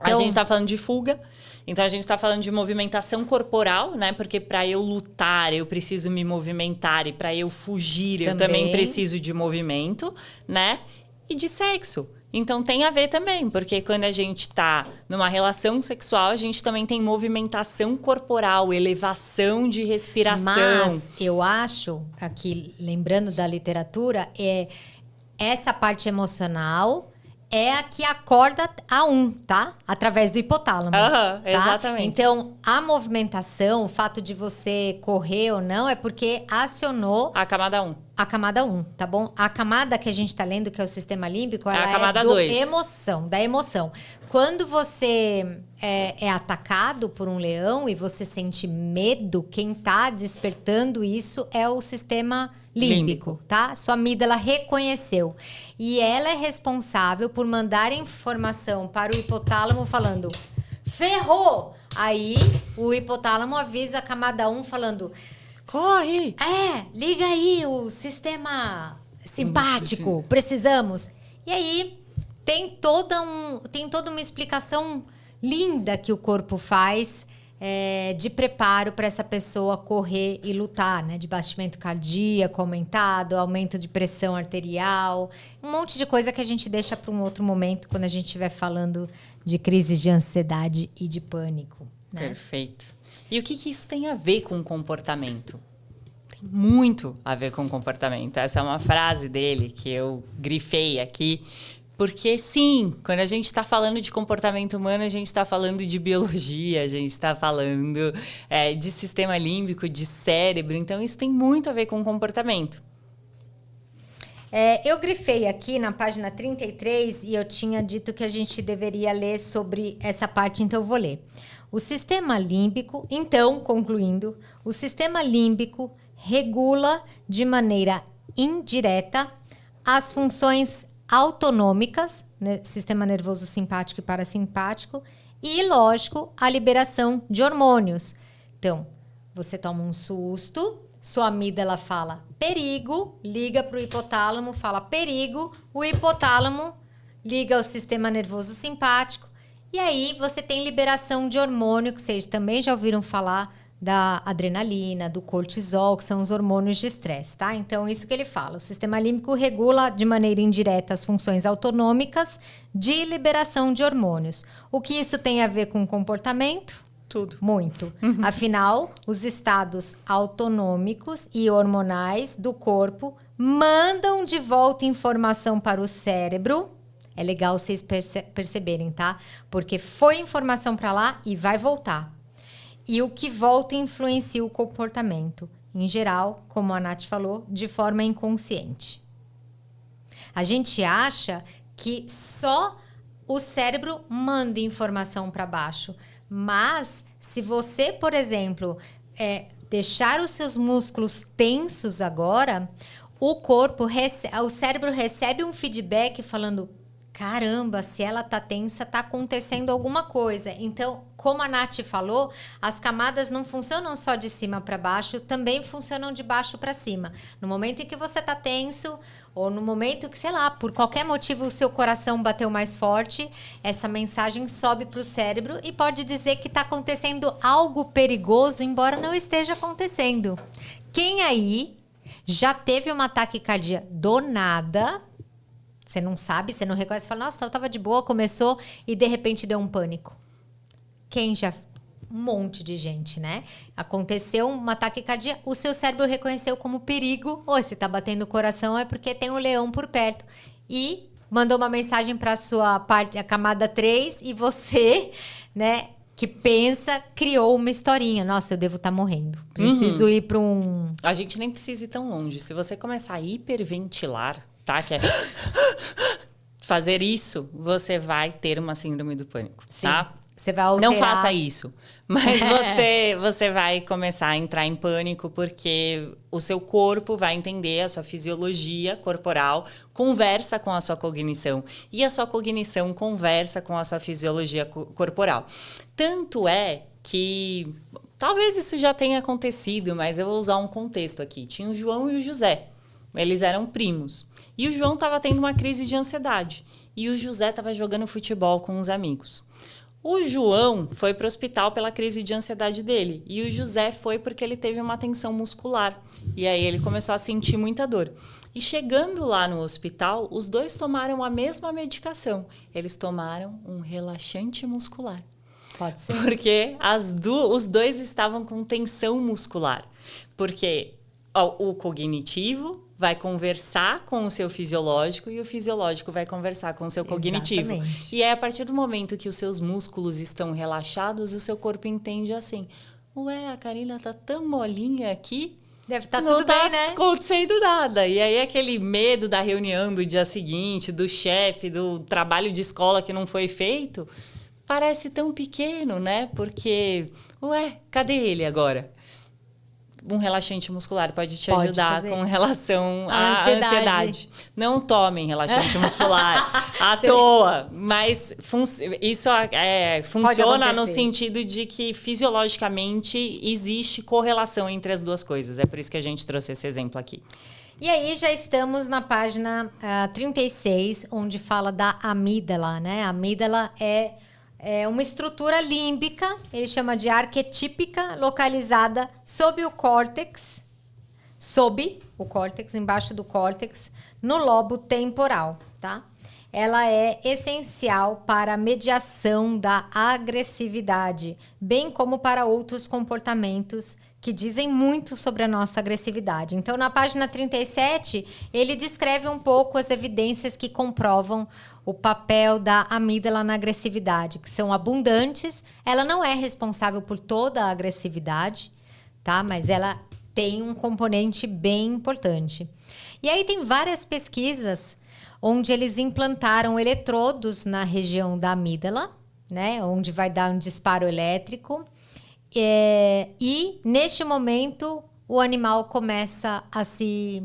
Então, a gente está falando de fuga. Então, a gente está falando de movimentação corporal, né? Porque para eu lutar, eu preciso me movimentar. E para eu fugir, eu também preciso de movimento, né? E de sexo. Então, tem a ver também. Porque quando a gente está numa relação sexual, a gente também tem movimentação corporal, elevação de respiração. Mas eu acho, aqui, lembrando da literatura, essa parte emocional é a que acorda tá? Através do hipotálamo. Tá? Exatamente. Então, a movimentação, o fato de você correr ou não, é porque acionou... A camada 1. A camada 1, tá bom? A camada que a gente tá lendo, que é o sistema límbico, ela a camada é 2. Da emoção. Quando você é atacado por um leão e você sente medo, quem tá despertando isso é o sistema límbico, tá? Sua amígdala reconheceu. E ela é responsável por mandar informação para o hipotálamo falando, ferrou! Aí, o hipotálamo avisa a camada 1 falando, corre! Liga aí o sistema simpático, precisamos. E aí, tem toda uma explicação linda que o corpo faz de preparo para essa pessoa correr e lutar, né? De batimento cardíaco aumentado, aumento de pressão arterial, um monte de coisa que a gente deixa para um outro momento quando a gente estiver falando de crises de ansiedade e de pânico. Né? Perfeito. E o que isso tem a ver com o comportamento? Tem muito a ver com o comportamento. Essa é uma frase dele que eu grifei aqui. Porque, sim, quando a gente está falando de comportamento humano, a gente está falando de biologia, a gente está falando de sistema límbico, de cérebro. Então, isso tem muito a ver com o comportamento. Eu grifei aqui na página 33 e eu tinha dito que a gente deveria ler sobre essa parte, então eu vou ler. O sistema límbico, então, concluindo, o sistema límbico regula de maneira indireta as funções autonômicas, né, sistema nervoso simpático e parasimpático, e, lógico, a liberação de hormônios. Então, você toma um susto, sua amígdala fala perigo, liga para o hipotálamo, fala perigo, o hipotálamo liga ao sistema nervoso simpático, e aí você tem liberação de hormônio, que vocês também já ouviram falar, da adrenalina, do cortisol, que são os hormônios de estresse, tá? Então, isso que ele fala. O sistema límbico regula de maneira indireta as funções autonômicas de liberação de hormônios. O que isso tem a ver com comportamento? Tudo. Muito. Afinal, os estados autonômicos e hormonais do corpo mandam de volta informação para o cérebro. É legal vocês perceberem, tá? Porque foi informação para lá e vai voltar. E o que volta influencia o comportamento. Em geral, como a Nath falou, de forma inconsciente. A gente acha que só o cérebro manda informação para baixo. Mas, se você, por exemplo, deixar os seus músculos tensos agora, o cérebro recebe um feedback falando... Caramba, se ela tá tensa, tá acontecendo alguma coisa. Então, como a Nath falou, as camadas não funcionam só de cima para baixo, também funcionam de baixo para cima. No momento em que você tá tenso, ou no momento que, sei lá, por qualquer motivo o seu coração bateu mais forte, essa mensagem sobe para o cérebro e pode dizer que tá acontecendo algo perigoso, embora não esteja acontecendo. Quem aí já teve uma taquicardia do nada... Você não sabe, você não reconhece, fala, nossa, eu tava de boa, começou e de repente deu um pânico. Quem já... Um monte de gente, né? Aconteceu um ataque cardíaco, o seu cérebro reconheceu como perigo. Ou se tá batendo o coração é porque tem um leão por perto. E mandou uma mensagem para sua parte, a camada 3, e você, né, que pensa, criou uma historinha. Nossa, eu devo estar morrendo. Preciso ir para um... A gente nem precisa ir tão longe. Se você começar a hiperventilar... Tá? Que é fazer isso, você vai ter uma síndrome do pânico, Sim, tá? Você vai alterar... Não faça isso, mas você vai começar a entrar em pânico porque o seu corpo vai entender, a sua fisiologia corporal conversa com a sua cognição e a sua cognição conversa com a sua fisiologia corporal. Tanto é que talvez isso já tenha acontecido, mas eu vou usar um contexto aqui. Tinha o João e o José, eles eram primos. E o João estava tendo uma crise de ansiedade. E o José estava jogando futebol com os amigos. O João foi para o hospital pela crise de ansiedade dele. E o José foi porque ele teve uma tensão muscular. E aí ele começou a sentir muita dor. E chegando lá no hospital, os dois tomaram a mesma medicação. Eles tomaram um relaxante muscular. Pode ser. Porque os dois estavam com tensão muscular. Porque o cognitivo vai conversar com o seu fisiológico e o fisiológico vai conversar com o seu cognitivo. Exatamente. E é a partir do momento que os seus músculos estão relaxados, o seu corpo entende assim: ué, a Karina tá tão molinha aqui. Deve estar tudo bem, né? Não tá acontecendo nada. E aí aquele medo da reunião do dia seguinte, do chefe, do trabalho de escola que não foi feito, parece tão pequeno, né? Porque, ué, cadê ele agora? Um relaxante muscular pode te ajudar com relação à ansiedade. Não tomem relaxante muscular à toa, mas isso funciona no sentido de que fisiologicamente existe correlação entre as duas coisas. É por isso que a gente trouxe esse exemplo aqui. E aí já estamos na página 36, onde fala da amígdala, né? A amígdala é uma estrutura límbica, ele chama de arquetípica, localizada sob o córtex, embaixo do córtex, no lobo temporal, tá? Ela é essencial para a mediação da agressividade, bem como para outros comportamentos que dizem muito sobre a nossa agressividade. Então, na página 37, ele descreve um pouco as evidências que comprovam o papel da amígdala na agressividade, que são abundantes. Ela não é responsável por toda a agressividade, tá? Mas ela tem um componente bem importante. E aí tem várias pesquisas onde eles implantaram eletrodos na região da amígdala, né? Onde vai dar um disparo elétrico. E neste momento o animal começa a se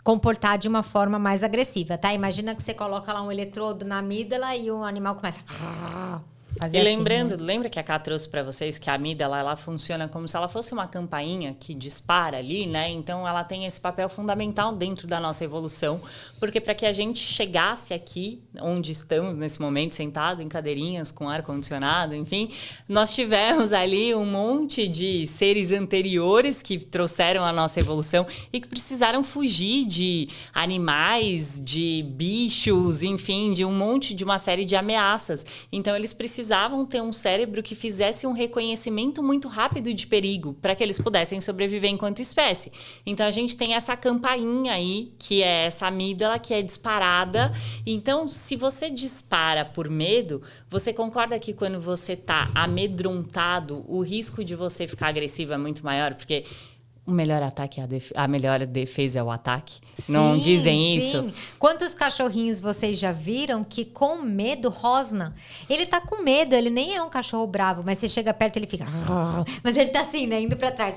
comportar de uma forma mais agressiva, tá? Imagina que você coloca lá um eletrodo na amígdala e o animal começa a fazer assim, lembrando, né? lembra que a Ká trouxe para vocês que a amígdala ela funciona como se ela fosse uma campainha que dispara ali, né? Então ela tem esse papel fundamental dentro da nossa evolução, porque para que a gente chegasse aqui onde estamos nesse momento, sentado em cadeirinhas com ar condicionado, enfim, nós tivemos ali um monte de seres anteriores que trouxeram a nossa evolução e que precisaram fugir de animais, de bichos, enfim, de uma série de ameaças. Então eles precisavam ter um cérebro que fizesse um reconhecimento muito rápido de perigo para que eles pudessem sobreviver enquanto espécie. Então a gente tem essa campainha aí, que é essa amígdala que é disparada. Então, se você dispara por medo, você concorda que quando você está amedrontado, o risco de você ficar agressivo é muito maior? Porque o melhor ataque é a melhor defesa é o ataque. Sim, não dizem isso? Sim. Quantos cachorrinhos vocês já viram que com medo rosna? Ele tá com medo, ele nem é um cachorro bravo, mas você chega perto ele fica... Mas ele tá assim, né? Indo pra trás.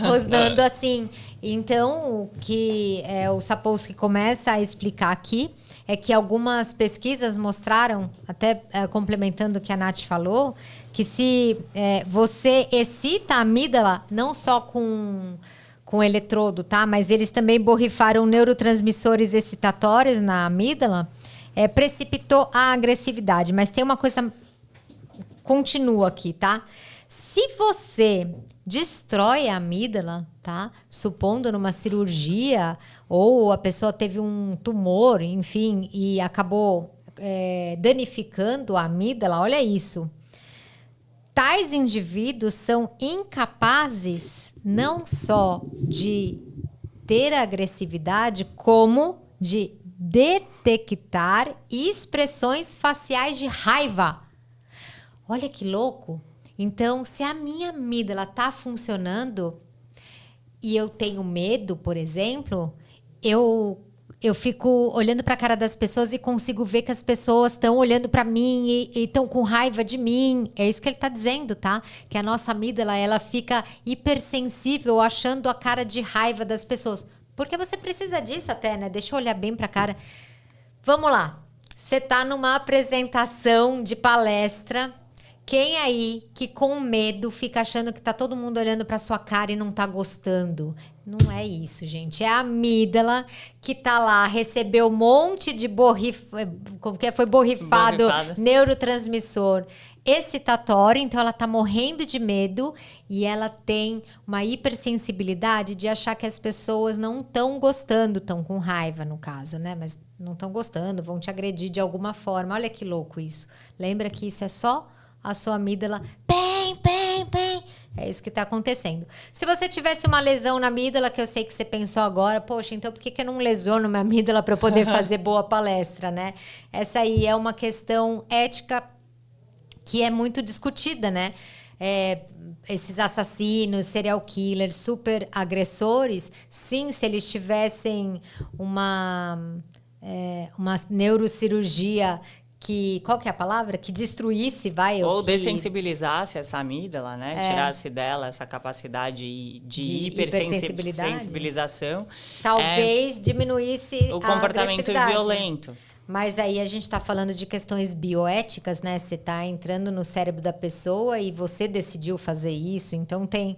Rosnando assim. Então, o que o Sapolsky começa a explicar aqui é que algumas pesquisas mostraram, até complementando o que a Nath falou, que se você excita a amígdala, não só com eletrodo, tá? Mas eles também borrifaram neurotransmissores excitatórios na amígdala, precipitou a agressividade. Mas tem uma coisa, continua aqui, tá? Se você destrói a amígdala, tá? Supondo numa cirurgia, ou a pessoa teve um tumor, enfim, e acabou danificando a amígdala, olha isso. Tais indivíduos são incapazes não só de ter agressividade, como de detectar expressões faciais de raiva. Olha que louco! Então, se a minha amígdala está funcionando e eu tenho medo, por exemplo, eu fico olhando para a cara das pessoas e consigo ver que as pessoas estão olhando para mim e estão com raiva de mim. É isso que ele está dizendo, tá? Que a nossa amígdala, ela fica hipersensível achando a cara de raiva das pessoas. Porque você precisa disso até, né? Deixa eu olhar bem para a cara. Vamos lá. Você está numa apresentação de palestra. Quem aí que com medo fica achando que tá todo mundo olhando para sua cara e não tá gostando? Não é isso, gente. É a amígdala que tá lá, recebeu um monte de foi borrifado neurotransmissor. excitatório, então ela tá morrendo de medo e ela tem uma hipersensibilidade de achar que as pessoas não estão gostando, estão com raiva no caso, né? Mas não estão gostando, vão te agredir de alguma forma. Olha que louco isso. Lembra que isso é só a sua amígdala. Bem. É isso que está acontecendo. Se você tivesse uma lesão na amígdala, que eu sei que você pensou agora, poxa, então por que eu não lesiono minha amígdala para poder fazer boa palestra, né? Essa aí é uma questão ética que é muito discutida, né? Esses assassinos, serial killers, super agressores, sim, se eles tivessem uma neurocirurgia qual que é a palavra? Que destruísse, ou dessensibilizasse essa amígdala, né? Tirasse dela essa capacidade de hipersensibilização. Talvez diminuísse o comportamento violento. Mas aí a gente está falando de questões bioéticas, né? Você está entrando no cérebro da pessoa e você decidiu fazer isso. Então, tem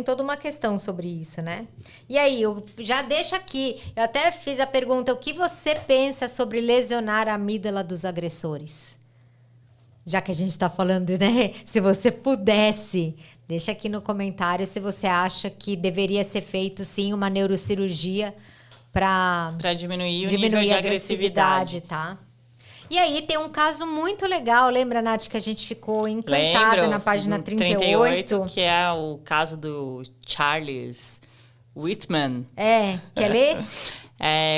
toda uma questão sobre isso, né? E aí, eu já deixo aqui. Eu até fiz a pergunta, o que você pensa sobre lesionar a amígdala dos agressores? Já que a gente está falando, né? Se você pudesse, deixa aqui no comentário se você acha que deveria ser feito, sim, uma neurocirurgia para diminuir o nível de agressividade, tá? E aí tem um caso muito legal, lembra, Nath, que a gente ficou encantada na página 38? Que é o caso do Charles Whitman. Quer ler?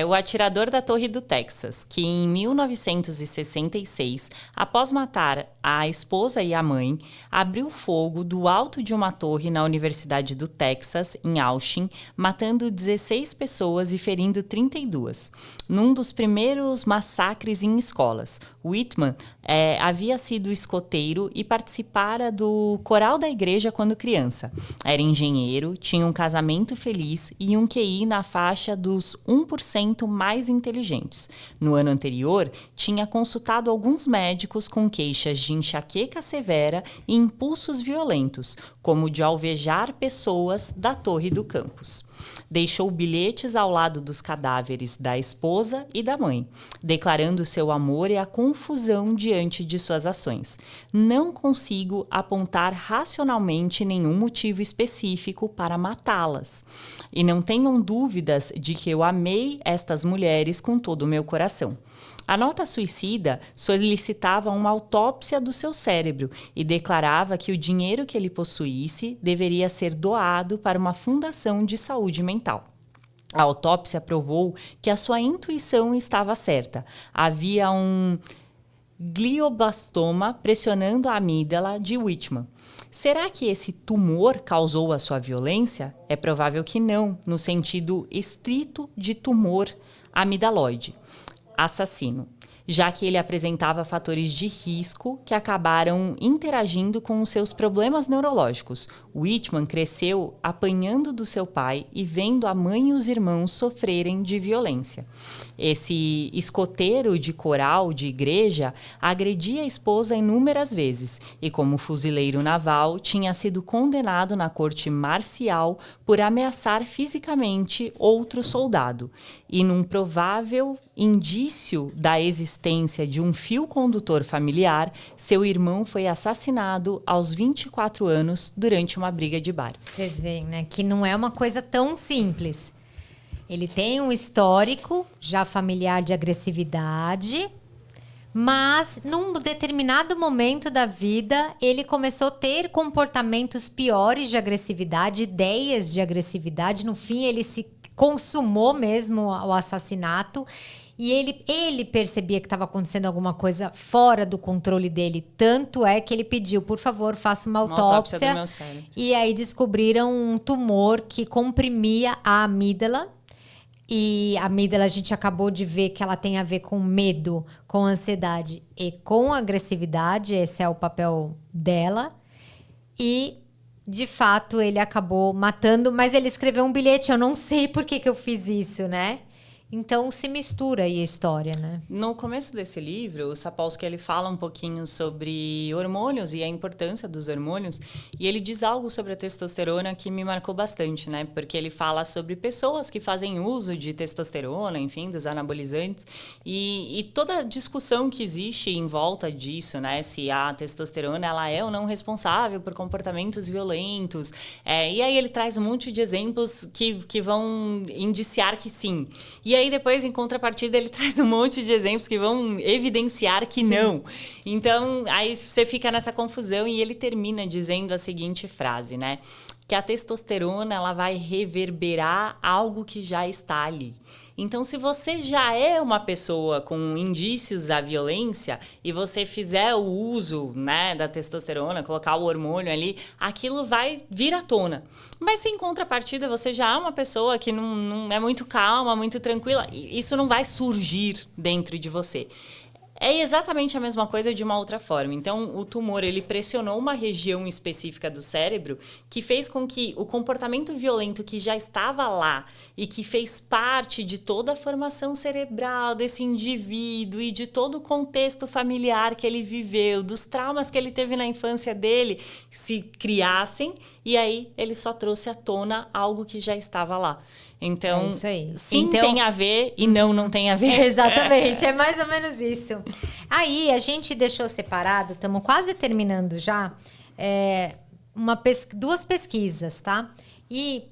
O atirador da Torre do Texas, que em 1966, após matar a esposa e a mãe, abriu fogo do alto de uma torre na Universidade do Texas, em Austin, matando 16 pessoas e ferindo 32. Num dos primeiros massacres em escolas, Whitman havia sido escoteiro e participara do coral da igreja quando criança. Era engenheiro, tinha um casamento feliz e um QI na faixa dos 1% mais inteligentes. No ano anterior, tinha consultado alguns médicos com queixas de enxaqueca severa e impulsos violentos, como de alvejar pessoas da torre do campus. Deixou bilhetes ao lado dos cadáveres da esposa e da mãe, declarando seu amor e a confusão diante de suas ações. Não consigo apontar racionalmente nenhum motivo específico para matá-las. E não tenham dúvidas de que eu amei estas mulheres com todo o meu coração. A nota suicida solicitava uma autópsia do seu cérebro e declarava que o dinheiro que ele possuísse deveria ser doado para uma fundação de saúde mental. A autópsia provou que a sua intuição estava certa. Havia um glioblastoma pressionando a amígdala de Whitman. Será que esse tumor causou a sua violência? É provável que não, no sentido estrito de tumor amidaloide. Assassino, já que ele apresentava fatores de risco que acabaram interagindo com os seus problemas neurológicos. Whitman cresceu apanhando do seu pai e vendo a mãe e os irmãos sofrerem de violência. Esse escoteiro de coral de igreja agredia a esposa inúmeras vezes e, como fuzileiro naval, tinha sido condenado na corte marcial por ameaçar fisicamente outro soldado. E num provável indício da existência de um fio condutor familiar, seu irmão foi assassinado aos 24 anos durante uma briga de bar. Vocês veem, né? Que não é uma coisa tão simples. Ele tem um histórico já familiar de agressividade, mas num determinado momento da vida ele começou a ter comportamentos piores de agressividade, ideias de agressividade. No fim, ele se consumou mesmo o assassinato. E ele percebia que estava acontecendo alguma coisa fora do controle dele. Tanto é que ele pediu, por favor, faça uma autópsia do meu cérebro. E aí descobriram um tumor que comprimia a amígdala. E a amígdala a gente acabou de ver que ela tem a ver com medo, com ansiedade e com agressividade. Esse é o papel dela. E, de fato, ele acabou matando. Mas ele escreveu um bilhete. Eu não sei por que eu fiz isso, né? Então se mistura aí a história, né? No começo desse livro, o Sapolsky ele fala um pouquinho sobre hormônios e a importância dos hormônios, e ele diz algo sobre a testosterona que me marcou bastante, né? Porque ele fala sobre pessoas que fazem uso de testosterona, enfim, dos anabolizantes, e toda a discussão que existe em volta disso, né? Se a testosterona ela é ou não responsável por comportamentos violentos. E aí ele traz um monte de exemplos que vão indiciar que sim. E aí depois, em contrapartida, ele traz um monte de exemplos que vão evidenciar que não. Então, aí você fica nessa confusão e ele termina dizendo a seguinte frase, né? Que a testosterona ela vai reverberar algo que já está ali. Então, se você já é uma pessoa com indícios da violência e você fizer o uso, né, da testosterona, colocar o hormônio ali, aquilo vai vir à tona. Mas se em contrapartida você já é uma pessoa que não é muito calma, muito tranquila, isso não vai surgir dentro de você. É exatamente a mesma coisa de uma outra forma. Então, o tumor, ele pressionou uma região específica do cérebro que fez com que o comportamento violento que já estava lá e que fez parte de toda a formação cerebral desse indivíduo e de todo o contexto familiar que ele viveu, dos traumas que ele teve na infância dele, se criassem, e aí ele só trouxe à tona algo que já estava lá. Então, sim, então, tem a ver e não tem a ver. Exatamente, é mais ou menos isso. Aí, a gente deixou separado, estamos quase terminando já, duas pesquisas, tá? E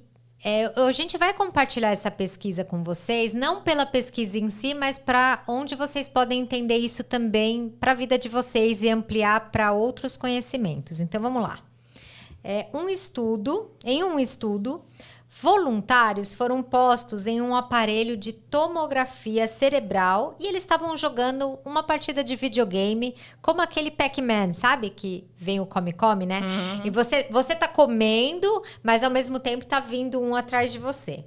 a gente vai compartilhar essa pesquisa com vocês, não pela pesquisa em si, mas para onde vocês podem entender isso também para a vida de vocês e ampliar para outros conhecimentos. Então, vamos lá. Em um estudo, voluntários foram postos em um aparelho de tomografia cerebral e eles estavam jogando uma partida de videogame como aquele Pac-Man, sabe? Que vem o come-come, né? Uhum. E você tá comendo, mas ao mesmo tempo tá vindo um atrás de você.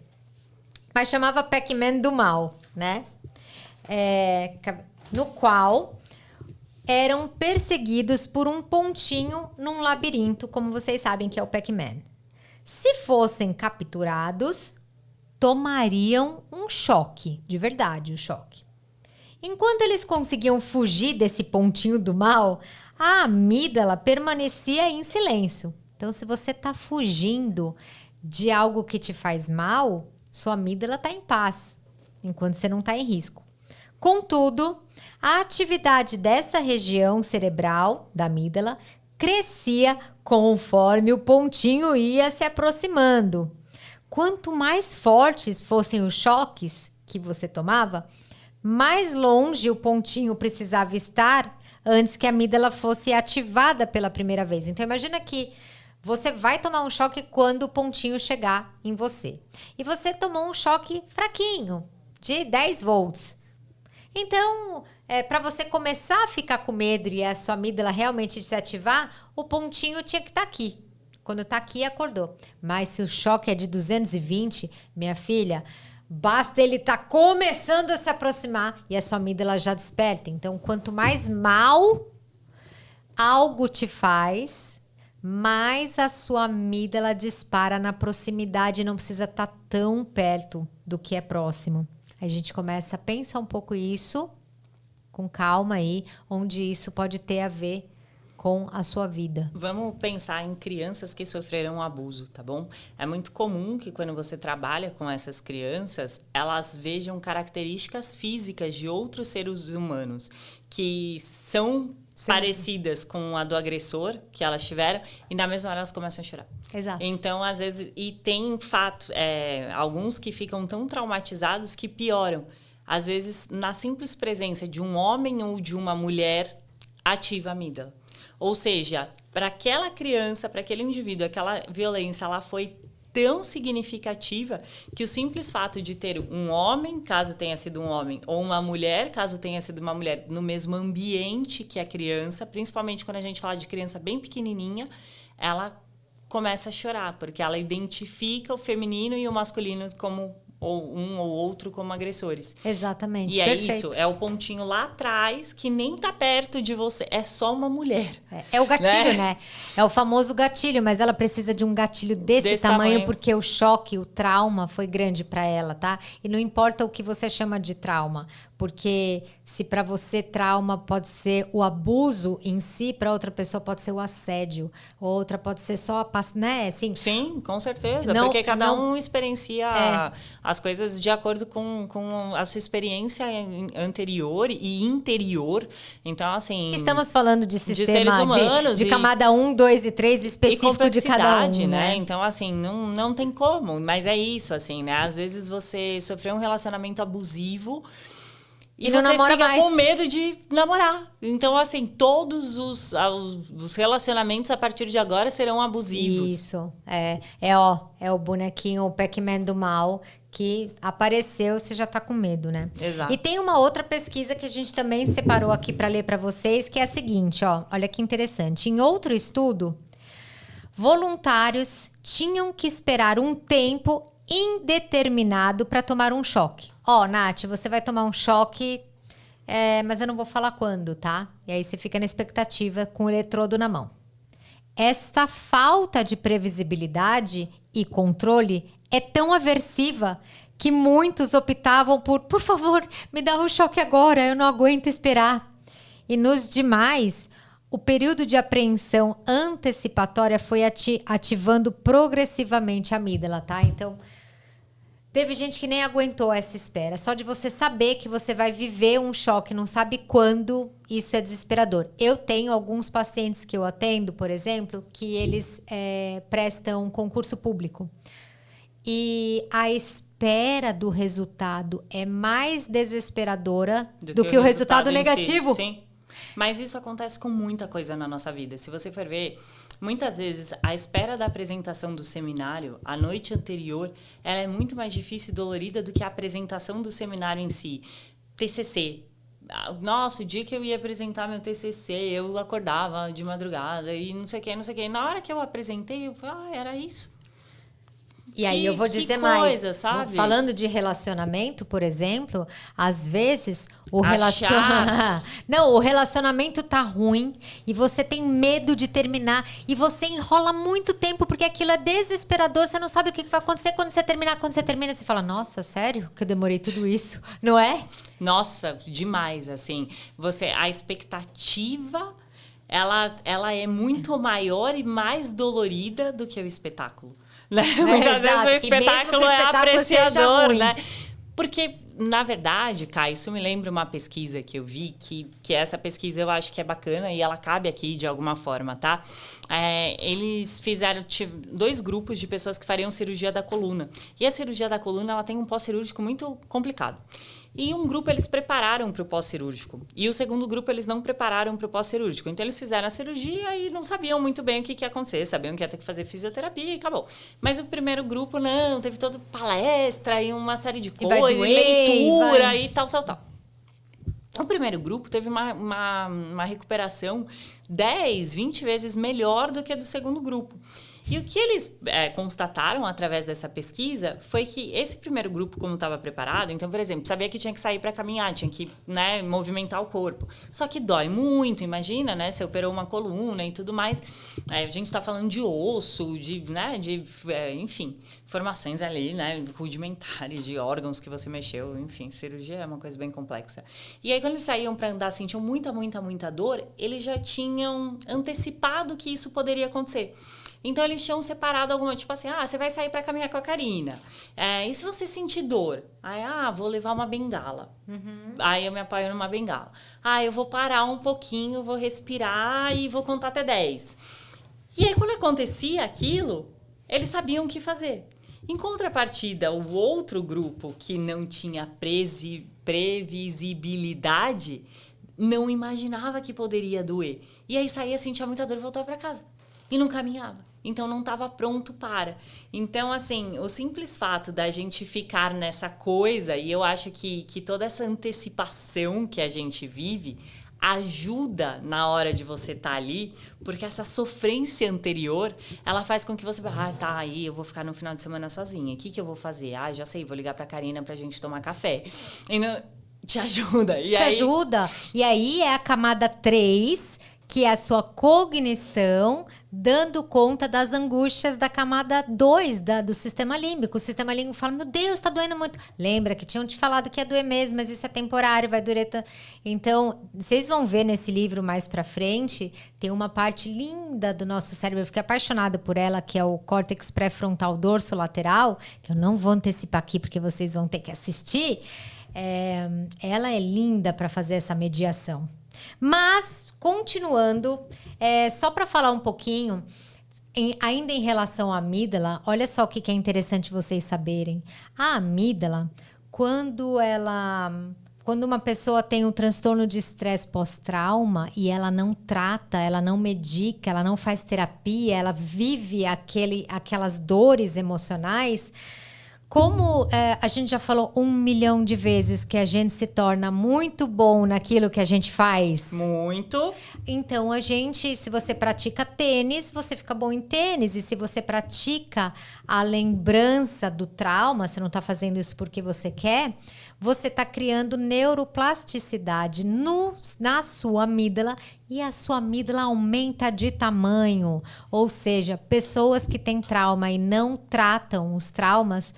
Mas chamava Pac-Man do mal, né? No qual eram perseguidos por um pontinho num labirinto, como vocês sabem que é o Pac-Man. Se fossem capturados, tomariam um choque, de verdade, o choque. Enquanto eles conseguiam fugir desse pontinho do mal, a amígdala permanecia em silêncio. Então, se você está fugindo de algo que te faz mal, sua amígdala está em paz, enquanto você não está em risco. Contudo, a atividade dessa região cerebral, da amígdala, crescia conforme o pontinho ia se aproximando. Quanto mais fortes fossem os choques que você tomava, mais longe o pontinho precisava estar antes que a amígdala fosse ativada pela primeira vez. Então, imagina que você vai tomar um choque quando o pontinho chegar em você. E você tomou um choque fraquinho, de 10 volts. Então, para você começar a ficar com medo e a sua amígdala realmente se ativar, o pontinho tinha que estar aqui. Quando está aqui, acordou. Mas se o choque é de 220, minha filha, basta ele estar começando a se aproximar e a sua amígdala já desperta. Então, quanto mais mal algo te faz, mais a sua amígdala dispara na proximidade e não precisa estar tão perto do que é próximo. A gente começa a pensar um pouco isso, com calma aí, onde isso pode ter a ver com a sua vida. Vamos pensar em crianças que sofreram um abuso, tá bom? É muito comum que quando você trabalha com essas crianças, elas vejam características físicas de outros seres humanos que são parecidas com a do agressor que elas tiveram e na mesma hora elas começam a chorar. Exato. Então, às vezes, e tem alguns que ficam tão traumatizados que pioram. Às vezes, na simples presença de um homem ou de uma mulher, ativa a amígdala. Ou seja, para aquela criança, para aquele indivíduo, aquela violência, ela foi tão significativa que o simples fato de ter um homem, caso tenha sido um homem, ou uma mulher, caso tenha sido uma mulher, no mesmo ambiente que a criança, principalmente quando a gente fala de criança bem pequenininha, ela começa a chorar, porque ela identifica o feminino e o masculino como ou um ou outro como agressores. Exatamente, E é perfeito. isso, é o pontinho lá atrás que nem tá perto de você, é só uma mulher. É o gatilho, né? É o famoso gatilho, mas ela precisa de um gatilho desse tamanho porque o choque, o trauma foi grande para ela, tá? E não importa o que você chama de trauma, porque se para você trauma pode ser o abuso em si, para outra pessoa pode ser o assédio, outra pode ser só a né? Assim, sim, com certeza, não, porque cada não, um experiencia as coisas de acordo com a sua experiência anterior e interior. Então, assim... Estamos falando de sistema seres humanos de camada 1, 2 e 3 e específico de cada um, né? Então, assim, não tem como. Mas é isso, assim, né? Às vezes você sofreu um relacionamento abusivo e não você namora fica mais. com medo de namorar. Então, assim, todos os relacionamentos a partir de agora serão abusivos. Isso. É o bonequinho, o Pac-Man do mal que apareceu, você já tá com medo, né? Exato. E tem uma outra pesquisa que a gente também separou aqui para ler para vocês, que é a seguinte, ó. Olha que interessante. Em outro estudo, voluntários tinham que esperar um tempo indeterminado para tomar um choque. Ó, Nath, você vai tomar um choque, mas eu não vou falar quando, tá? E aí você fica na expectativa com o eletrodo na mão. Esta falta de previsibilidade e controle é tão aversiva que muitos optavam por favor, me dá um choque agora, eu não aguento esperar. E nos demais, o período de apreensão antecipatória foi ativando progressivamente a amígdala, tá? Então, teve gente que nem aguentou essa espera. Só de você saber que você vai viver um choque, não sabe quando, isso é desesperador. Eu tenho alguns pacientes que eu atendo, por exemplo, que eles prestam concurso público. E a espera do resultado é mais desesperadora do que o resultado negativo. Si. Sim. Mas isso acontece com muita coisa na nossa vida. Se você for ver, muitas vezes a espera da apresentação do seminário, a noite anterior, ela é muito mais difícil e dolorida do que a apresentação do seminário em si. TCC. Nossa, o dia que eu ia apresentar meu TCC, eu acordava de madrugada e não sei o que, não sei o que. Na hora que eu apresentei, eu falei, era isso. E aí eu vou dizer mais, sabe? Falando de relacionamento, por exemplo, às vezes o relacionamento... Não, o relacionamento tá ruim e você tem medo de terminar e você enrola muito tempo porque aquilo é desesperador, você não sabe o que vai acontecer quando você terminar. Quando você termina, você fala, nossa, sério que eu demorei tudo isso, não é? Nossa, demais, assim. A expectativa, ela é muito maior e mais dolorida do que o espetáculo. Né? Muitas vezes o espetáculo é apreciador, né? Porque, na verdade, Kai, isso me lembra uma pesquisa que eu vi, que essa pesquisa eu acho que é bacana e ela cabe aqui de alguma forma, tá? Eles fizeram 2 grupos de pessoas que fariam cirurgia da coluna. E a cirurgia da coluna, ela tem um pós-cirúrgico muito complicado. E um grupo eles prepararam para o pós-cirúrgico. E o segundo grupo eles não prepararam para o pós-cirúrgico. Então, eles fizeram a cirurgia e não sabiam muito bem o que ia acontecer. Sabiam que ia ter que fazer fisioterapia e acabou. Mas o primeiro grupo, não. Teve toda palestra e uma série de coisas, leitura e tal. O primeiro grupo teve uma recuperação 10, 20 vezes melhor do que a do segundo grupo. E o que eles constataram através dessa pesquisa foi que esse primeiro grupo, como estava preparado, então, por exemplo, sabia que tinha que sair para caminhar, tinha que, né, movimentar o corpo. Só que dói muito, imagina, né? Você operou uma coluna e tudo mais. A gente está falando de osso, enfim, informações ali, né, rudimentares, de órgãos que você mexeu, enfim, cirurgia é uma coisa bem complexa. E aí, quando eles saíam para andar, sentiam muita dor, eles já tinham antecipado que isso poderia acontecer. Então, eles tinham separado alguma... Tipo assim, você vai sair para caminhar com a Karina. E se você sentir dor? Aí, vou levar uma bengala. Uhum. Aí, eu me apoio numa bengala. Eu vou parar um pouquinho, vou respirar e vou contar até 10. E aí, quando acontecia aquilo, eles sabiam o que fazer. Em contrapartida, o outro grupo que não tinha previsibilidade não imaginava que poderia doer. E aí, saía, sentia muita dor e voltava para casa. E não caminhava. Então, não estava pronto para. Então, assim, o simples fato da gente ficar nessa coisa, e eu acho que toda essa antecipação que a gente vive ajuda na hora de você estar ali, porque essa sofrência anterior, ela faz com que você... tá, aí eu vou ficar no final de semana sozinha. O que eu vou fazer? Já sei, vou ligar pra Karina pra gente tomar café. E não, te ajuda. Ajuda. E aí é a camada 3, que é a sua cognição dando conta das angústias da camada 2 do sistema límbico. O sistema límbico fala, meu Deus, tá doendo muito. Lembra que tinham te falado que ia doer mesmo, mas isso é temporário, vai durar... Então, vocês vão ver nesse livro mais pra frente, tem uma parte linda do nosso cérebro, eu fiquei apaixonada por ela, que é o córtex pré-frontal dorso lateral, que eu não vou antecipar aqui, porque vocês vão ter que assistir. Ela é linda para fazer essa mediação. Mas, continuando, só para falar um pouquinho, ainda em relação à amígdala, olha só o que é interessante vocês saberem. A amígdala, quando uma pessoa tem um transtorno de estresse pós-trauma e ela não trata, ela não medica, ela não faz terapia, ela vive aquelas dores emocionais... Como a gente já falou 1 milhão de vezes que a gente se torna muito bom naquilo que a gente faz. Muito. Então, se você pratica tênis, você fica bom em tênis. E se você pratica a lembrança do trauma, você não está fazendo isso porque você quer, você está criando neuroplasticidade na sua amígdala e a sua amígdala aumenta de tamanho. Ou seja, pessoas que têm trauma e não tratam os traumas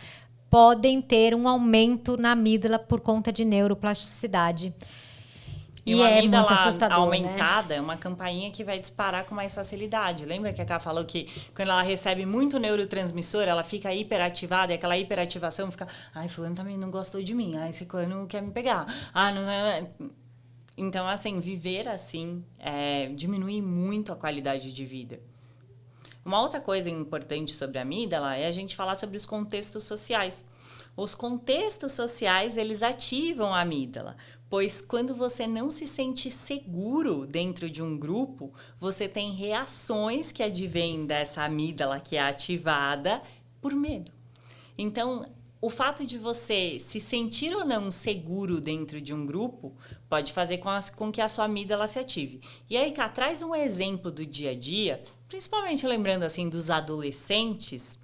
podem ter um aumento na amígdala por conta de neuroplasticidade. E uma amígdala muito assustador, aumentada, né? É uma campainha que vai disparar com mais facilidade. Lembra que a Ká falou que quando ela recebe muito neurotransmissor, ela fica hiperativada, e aquela hiperativação fica... fulano também não gostou de mim. Ciclano quer me pegar. Não... Então, assim, viver assim diminui muito a qualidade de vida. Uma outra coisa importante sobre a amígdala é a gente falar sobre os contextos sociais. Os contextos sociais, eles ativam a amígdala, pois quando você não se sente seguro dentro de um grupo, você tem reações que advêm dessa amígdala que é ativada por medo. Então, o fato de você se sentir ou não seguro dentro de um grupo pode fazer com que a sua amígdala se ative. E aí, cá, traz um exemplo do dia a dia, principalmente lembrando assim dos adolescentes,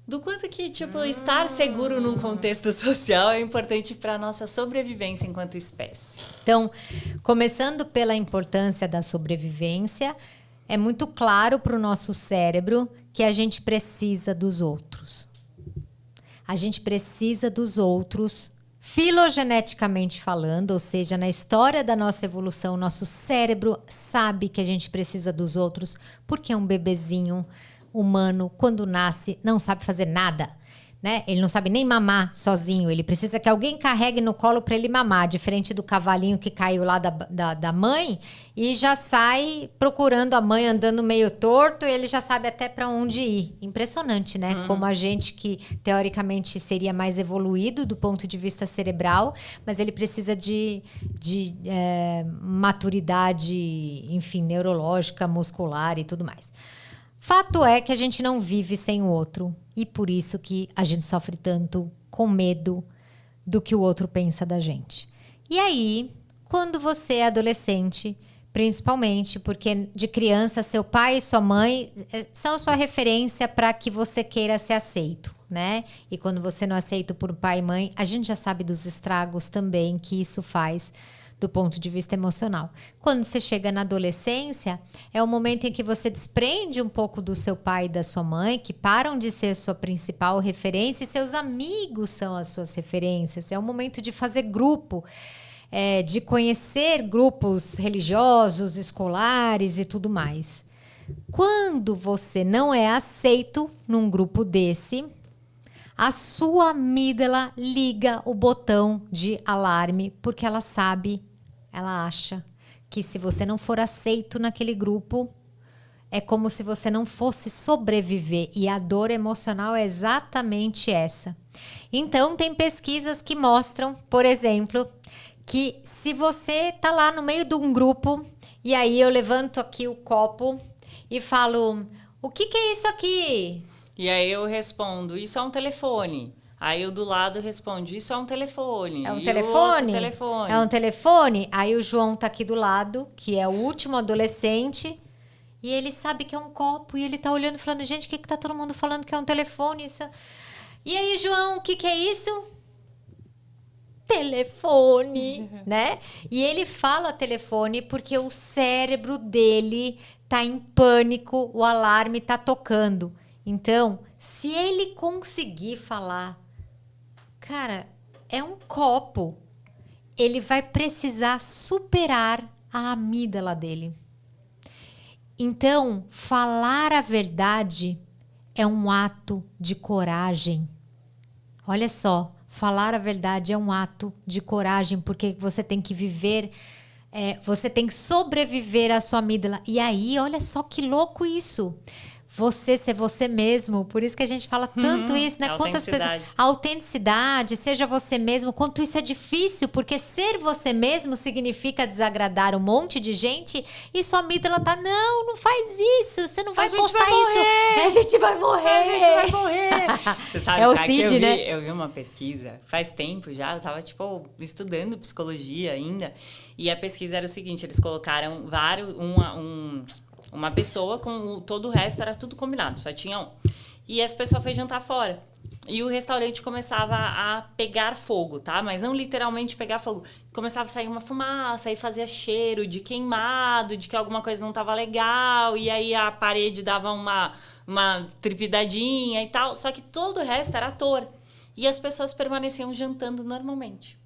do quanto que estar seguro num contexto social é importante para a nossa sobrevivência enquanto espécie. Então, começando pela importância da sobrevivência, é muito claro para o nosso cérebro que a gente precisa dos outros. A gente precisa dos outros, filogeneticamente falando, ou seja, na história da nossa evolução, nosso cérebro sabe que a gente precisa dos outros, porque um bebezinho humano, quando nasce, não sabe fazer nada, né? Ele não sabe nem mamar sozinho, ele precisa que alguém carregue no colo para ele mamar, diferente do cavalinho que caiu lá da mãe e já sai procurando a mãe andando meio torto, e ele já sabe até para onde ir. Impressionante, né? Como a gente que teoricamente seria mais evoluído do ponto de vista cerebral, mas ele precisa de maturidade, enfim, neurológica, muscular e tudo mais. Fato é que a gente não vive sem o outro. E por isso que a gente sofre tanto com medo do que o outro pensa da gente. E aí, quando você é adolescente, principalmente porque de criança seu pai e sua mãe são sua referência para que você queira ser aceito, né? E quando você não é aceito por pai e mãe, a gente já sabe dos estragos também que isso faz do ponto de vista emocional. Quando você chega na adolescência, é o momento em que você desprende um pouco do seu pai e da sua mãe, que param de ser sua principal referência, e seus amigos são as suas referências. É o momento de fazer grupo, de conhecer grupos religiosos, escolares e tudo mais. Quando você não é aceito num grupo desse, a sua amígdala liga o botão de alarme, porque ela sabe, ela acha que se você não for aceito naquele grupo, é como se você não fosse sobreviver. E a dor emocional é exatamente essa. Então, tem pesquisas que mostram, por exemplo, que se você tá lá no meio de um grupo, e aí eu levanto aqui o copo e falo, o que é isso aqui? E aí eu respondo, isso é um telefone. Aí o do lado responde, isso é um telefone. É um E telefone? O outro, telefone. É um telefone? Aí o João tá aqui do lado, que é o último adolescente, e ele sabe que é um copo, e ele tá olhando e falando, gente, o que tá todo mundo falando que é um telefone? Isso... E aí, João, o que é isso? Telefone, né? E ele fala telefone porque o cérebro dele tá em pânico, o alarme tá tocando. Então, se ele conseguir falar, cara, é um copo, ele vai precisar superar a amígdala dele. Então, falar a verdade é um ato de coragem. Olha só, falar a verdade é um ato de coragem, porque você tem que viver, você tem que sobreviver à sua amígdala. E aí, olha só que louco isso. Você ser você mesmo, por isso que a gente fala tanto isso, né? Quantas pessoas. A autenticidade, seja você mesmo, quanto isso é difícil, porque ser você mesmo significa desagradar um monte de gente e sua amígdala tá, não faz isso, você não vai postar isso. A gente vai morrer. A gente vai morrer. Você sabe, é o cara, Cid, né? Eu vi uma pesquisa, faz tempo já, eu tava, estudando psicologia ainda, e a pesquisa era o seguinte, eles colocaram uma pessoa com todo o resto, era tudo combinado, só tinha um. E essa pessoa foi jantar fora. E o restaurante começava a pegar fogo, tá? Mas não literalmente pegar fogo. Começava a sair uma fumaça, aí fazia cheiro de queimado, de que alguma coisa não estava legal. E aí a parede dava uma tripidadinha e tal. Só que todo o resto era ator. E as pessoas permaneciam jantando normalmente.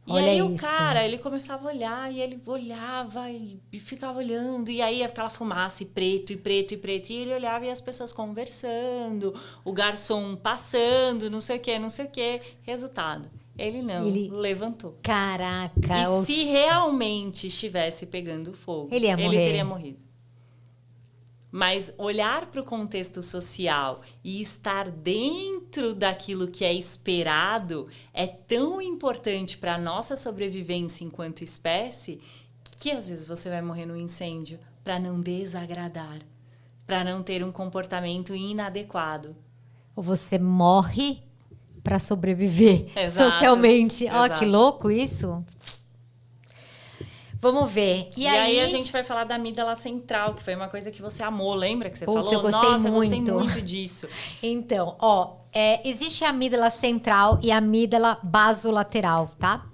E Olha aí isso. O cara, ele começava a olhar, e ele olhava e ficava olhando, e aí aquela fumaça, e preto, e ele olhava e as pessoas conversando, o garçom passando, não sei o que. Resultado, ele levantou. Caraca. E se realmente estivesse pegando fogo, ele teria morrido. Mas olhar para o contexto social e estar dentro daquilo que é esperado é tão importante para a nossa sobrevivência enquanto espécie que às vezes você vai morrer num incêndio para não desagradar, para não ter um comportamento inadequado. Ou você morre para sobreviver socialmente. Ó, que louco isso! Vamos ver. E aí a gente vai falar da amígdala central, que foi uma coisa que você amou. Lembra que você falou? Eu gostei muito. Eu gostei muito disso. Então, existe a amígdala central e a amígdala basolateral, tá?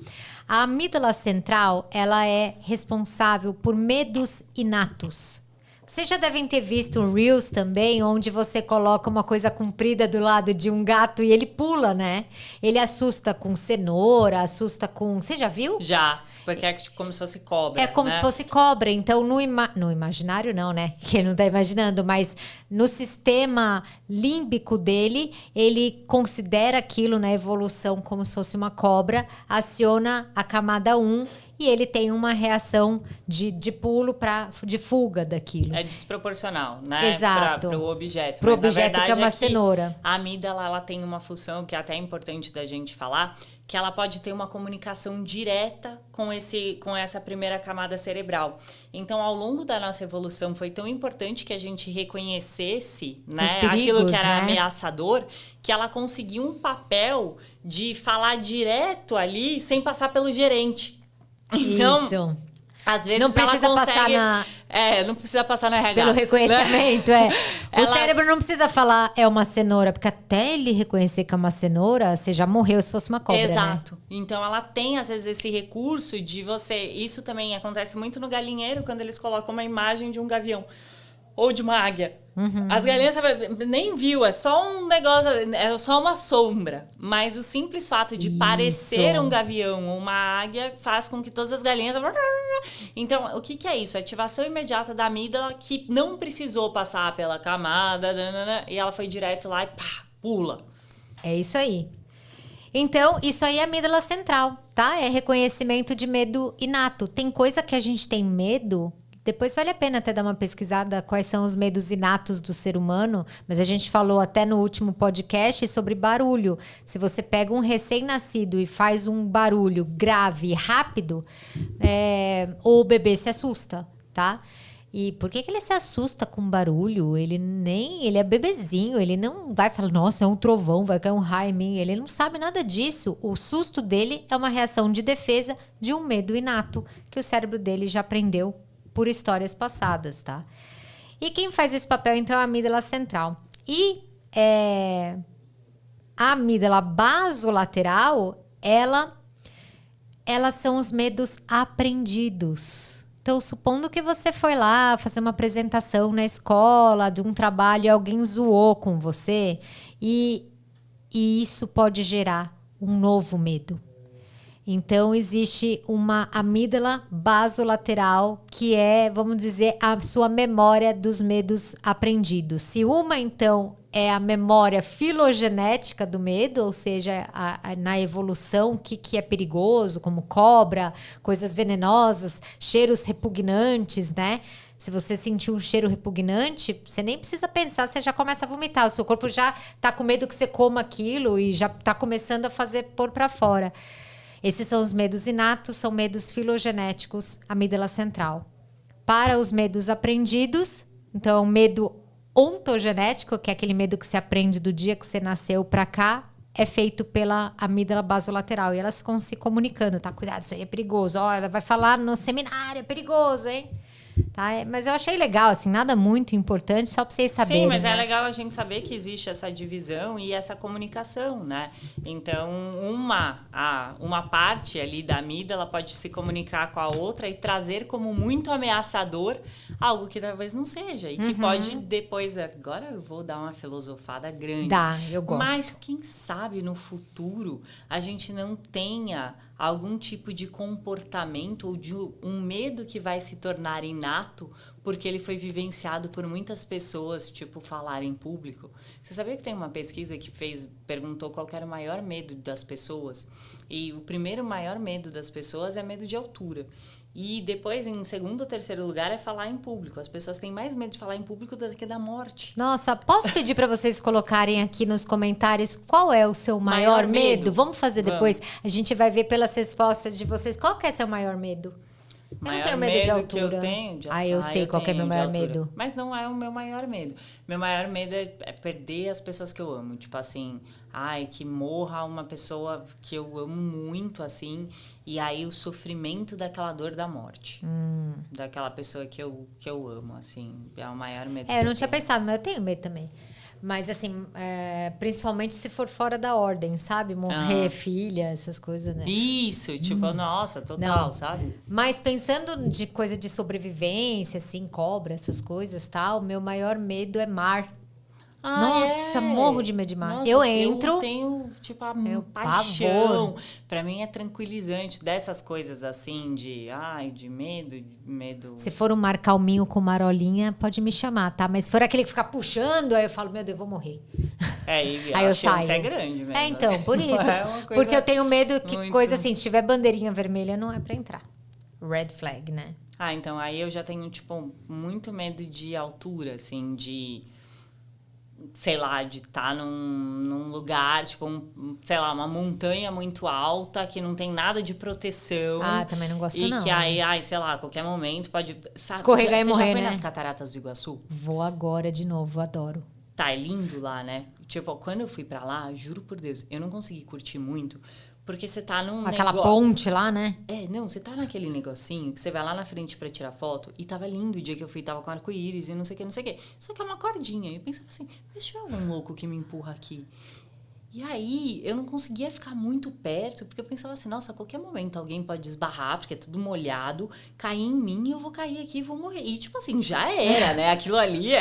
A amígdala central, ela é responsável por medos inatos. Vocês já devem ter visto um Reels também, onde você coloca uma coisa comprida do lado de um gato e ele pula, né? Ele assusta com cenoura, assusta com... Você já viu? Já, porque é como se fosse cobra. É como se fosse cobra. Então, no imaginário não, né? Que ele não tá imaginando, mas no sistema límbico dele, ele considera aquilo na evolução como se fosse uma cobra, aciona a camada 1 e ele tem uma reação de pulo, de fuga daquilo. É desproporcional, né? Exato. Para o objeto. Para o objeto que é uma cenoura. A amígdala, ela tem uma função que é até importante da gente falar, que ela pode ter uma comunicação direta com essa primeira camada cerebral. Então, ao longo da nossa evolução, foi tão importante que a gente reconhecesse, né, perigos, aquilo que era né? ameaçador, que ela conseguiu um papel de falar direto ali, sem passar pelo gerente. Então, isso. Às vezes não precisa ela consegue, passar na... não precisa passar no RH. Pelo reconhecimento, O cérebro não precisa falar é uma cenoura, porque até ele reconhecer que é uma cenoura, você já morreu se fosse uma cobra, Exato. Né? Então, ela tem, às vezes, esse recurso de você... Isso também acontece muito no galinheiro, quando eles colocam uma imagem de um gavião ou de uma águia. Uhum. As galinhas nem viu, é só um negócio, é só uma sombra. Mas o simples fato de parecer um gavião ou uma águia faz com que todas as galinhas... Então, o que é isso? Ativação imediata da amígdala que não precisou passar pela camada, e ela foi direto lá e pá, pula. É isso aí. Então, isso aí é amígdala central, tá? É reconhecimento de medo inato. Tem coisa que a gente tem medo... Depois vale a pena até dar uma pesquisada quais são os medos inatos do ser humano, mas a gente falou até no último podcast sobre barulho. Se você pega um recém-nascido e faz um barulho grave, rápido, o bebê se assusta, tá? E por que ele se assusta com barulho? Ele é bebezinho, ele não vai falar, nossa, é um trovão, vai cair um raio em mim. Ele não sabe nada disso. O susto dele é uma reação de defesa de um medo inato que o cérebro dele já aprendeu por histórias passadas, tá? E quem faz esse papel, então, é a amígdala central. E a amígdala basolateral, elas são os medos aprendidos. Então, supondo que você foi lá fazer uma apresentação na escola de um trabalho e alguém zoou com você, e isso pode gerar um novo medo. Então, existe uma amígdala basolateral que é, vamos dizer, a sua memória dos medos aprendidos. Se uma, então, é a memória filogenética do medo, ou seja, na evolução, o que é perigoso, como cobra, coisas venenosas, cheiros repugnantes, né? Se você sentir um cheiro repugnante, você nem precisa pensar, você já começa a vomitar. O seu corpo já está com medo que você coma aquilo e já está começando a pôr para fora. Esses são os medos inatos, são medos filogenéticos, amígdala central. Para os medos aprendidos, então, medo ontogenético, que é aquele medo que se aprende do dia que você nasceu para cá, é feito pela amígdala basolateral. E elas ficam se comunicando, tá? Cuidado, isso aí é perigoso. Ó, ela vai falar no seminário, é perigoso, hein? Tá? Mas eu achei legal, assim, nada muito importante, só para vocês saberem. Sim, mas né? é legal a gente saber que existe essa divisão e essa comunicação, né? Então, uma parte ali da amígdala pode se comunicar com a outra e trazer como muito ameaçador algo que talvez não seja. E que pode depois... Agora eu vou dar uma filosofada grande. Dá, eu gosto. Mas quem sabe no futuro a gente não tenha algum tipo de comportamento ou de um medo que vai se tornar inato porque ele foi vivenciado por muitas pessoas, tipo falar em público. Você sabia que tem uma pesquisa que perguntou qual era o maior medo das pessoas? E o primeiro maior medo das pessoas é medo de altura. E depois, em segundo ou terceiro lugar, é falar em público. As pessoas têm mais medo de falar em público do que da morte. Nossa, posso pedir para vocês colocarem aqui nos comentários qual é o seu maior medo? Vamos fazer depois. A gente vai ver pelas respostas de vocês. Qual que é seu maior medo? Eu não tenho medo de altura. Que eu tenho de eu sei qual que é meu maior medo. Mas não é o meu maior medo. Meu maior medo é perder as pessoas que eu amo. Tipo assim, que morra uma pessoa que eu amo muito, assim, e aí o sofrimento daquela dor da morte. Daquela pessoa que eu amo, assim, é o maior medo. Eu não tinha pensado, mas eu tenho medo também. Mas, assim, principalmente se for fora da ordem, sabe? Morrer, filha, essas coisas, né? Isso, tipo, nossa, total, Não. sabe? Mas pensando de coisa de sobrevivência, assim, cobra, essas coisas, tal, o meu maior medo é mar. Nossa, morro de medo de mar. Nossa, eu entro... Eu tenho, tipo, paixão. Pavor. Pra mim é tranquilizante. Dessas coisas assim, de medo... Se for um mar calminho com marolinha, pode me chamar, tá? Mas se for aquele que ficar puxando, aí eu falo, meu Deus, eu vou morrer. E aí a eu chance saio. é grande mesmo. Então, assim. por isso. Porque eu tenho medo que muito... coisa assim, se tiver bandeirinha vermelha, não é pra entrar. Red flag, né? Então, aí eu já tenho, tipo, muito medo de altura, assim, de... sei lá, de estar num lugar, tipo, sei lá, uma montanha muito alta, que não tem nada de proteção. Também não gosto, não. E que aí, sei lá, a qualquer momento pode... escorregar e morrer, Você já foi né? nas Cataratas do Iguaçu? Vou agora de novo, adoro. Tá, é lindo lá, né? Tipo, quando eu fui pra lá, juro por Deus, eu não consegui curtir muito, porque você tá num Aquela ponte lá, né? Você tá naquele negocinho que você vai lá na frente pra tirar foto e tava lindo o dia que eu fui, tava com arco-íris e não sei o que, não sei o que. Só que é uma cordinha. E eu pensava assim, mas se tiver algum louco que me empurra aqui? E aí, eu não conseguia ficar muito perto, porque eu pensava assim, nossa, a qualquer momento alguém pode esbarrar, porque é tudo molhado, cair em mim e eu vou cair aqui e vou morrer. E, tipo assim, já era, né? Aquilo ali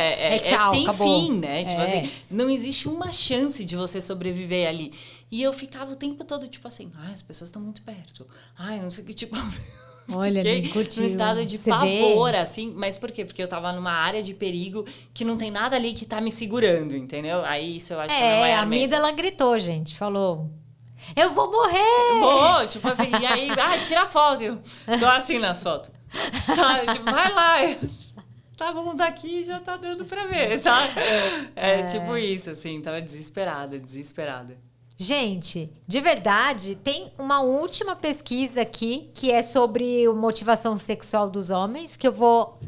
tchau, sem acabou. fim, né? Tipo assim, não existe uma chance de você sobreviver ali. E eu ficava o tempo todo, tipo assim, as pessoas estão muito perto. Não sei o que, tipo... Olha, nem curtiu. Num estado de pavor, assim. Mas por quê? Porque eu tava numa área de perigo que não tem nada ali que tá me segurando, entendeu? Aí isso eu acho que é a amígdala gritou, gente. Falou, eu vou morrer! Vou, tipo assim, e aí, tira a foto. Eu tô assim nas fotos. Sabe? Tipo, vai lá. Tá bom, daqui já tá dando pra ver, sabe? Tipo isso, assim. Tava desesperada. Gente, de verdade, tem uma última pesquisa aqui que é sobre motivação sexual dos homens, que eu vou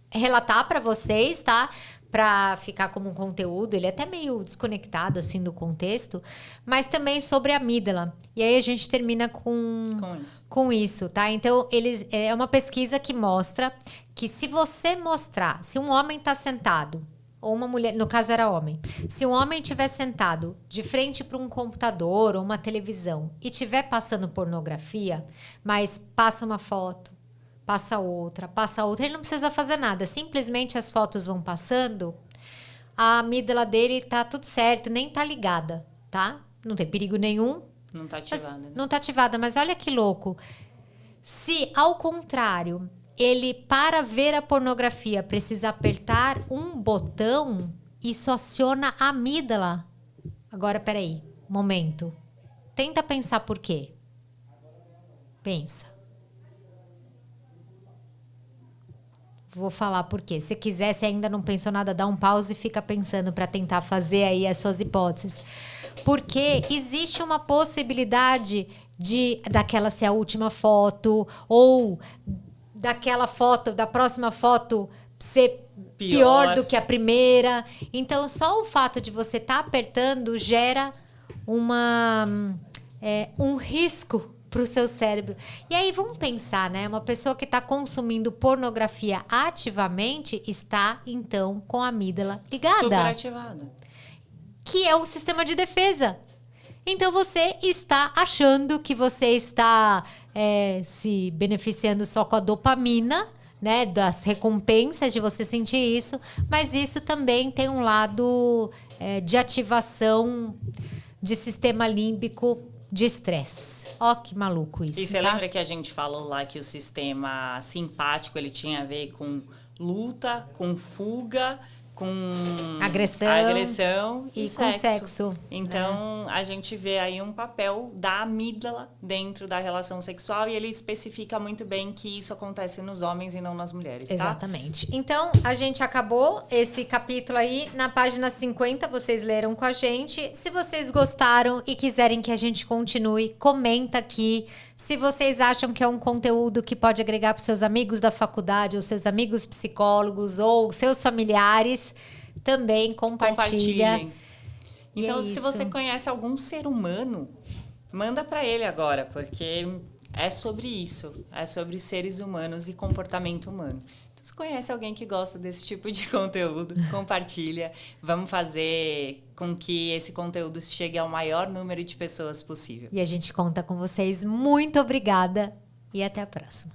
relatar para vocês, tá? Para ficar como um conteúdo, ele é até meio desconectado assim do contexto, mas também sobre a amígdala. E aí a gente termina com isso, tá? Então, é uma pesquisa que mostra que se você mostrar, se um homem está sentado, ou uma mulher, no caso era homem, se um homem estiver sentado de frente para um computador ou uma televisão e estiver passando pornografia, mas passa uma foto, passa outra, ele não precisa fazer nada, simplesmente as fotos vão passando, a amígdala dele tá tudo certo, nem tá ligada, tá? Não tem perigo nenhum. Não tá ativada, né? Não tá ativada, mas olha que louco. Se, ao contrário, ele, para ver a pornografia, precisa apertar um botão, isso aciona a amígdala. Agora, peraí, momento. Tenta pensar por quê. Pensa. Vou falar por quê. Se quiser, se ainda não pensou nada, dá um pause e fica pensando para tentar fazer aí as suas hipóteses. Porque existe uma possibilidade daquela ser a última foto, ou daquela foto, da próxima foto ser pior do que a primeira. Então, só o fato de você estar apertando gera um risco para o seu cérebro. E aí, vamos pensar, né? Uma pessoa que está consumindo pornografia ativamente está, então, com a amígdala ligada. Super ativada. Que é o sistema de defesa. Então, você está achando que você está se beneficiando só com a dopamina, né? Das recompensas de você sentir isso. Mas isso também tem um lado de ativação de sistema límbico de estresse. Ó, que maluco isso. E você lembra que a gente falou lá que o sistema simpático ele tinha a ver com luta, com fuga, com agressão e com sexo. Então, a gente vê aí um papel da amígdala dentro da relação sexual e ele especifica muito bem que isso acontece nos homens e não nas mulheres, tá? Exatamente. Então, a gente acabou esse capítulo aí. Na página 50, vocês leram com a gente. Se vocês gostaram e quiserem que a gente continue, comenta aqui. Se vocês acham que é um conteúdo que pode agregar para os seus amigos da faculdade, ou seus amigos psicólogos, ou seus familiares, também compartilhem. Então, se você conhece algum ser humano, manda para ele agora, porque é sobre isso. É sobre seres humanos e comportamento humano. Então, se conhece alguém que gosta desse tipo de conteúdo, compartilha. Vamos fazer com que esse conteúdo chegue ao maior número de pessoas possível. E a gente conta com vocês. Muito obrigada e até a próxima.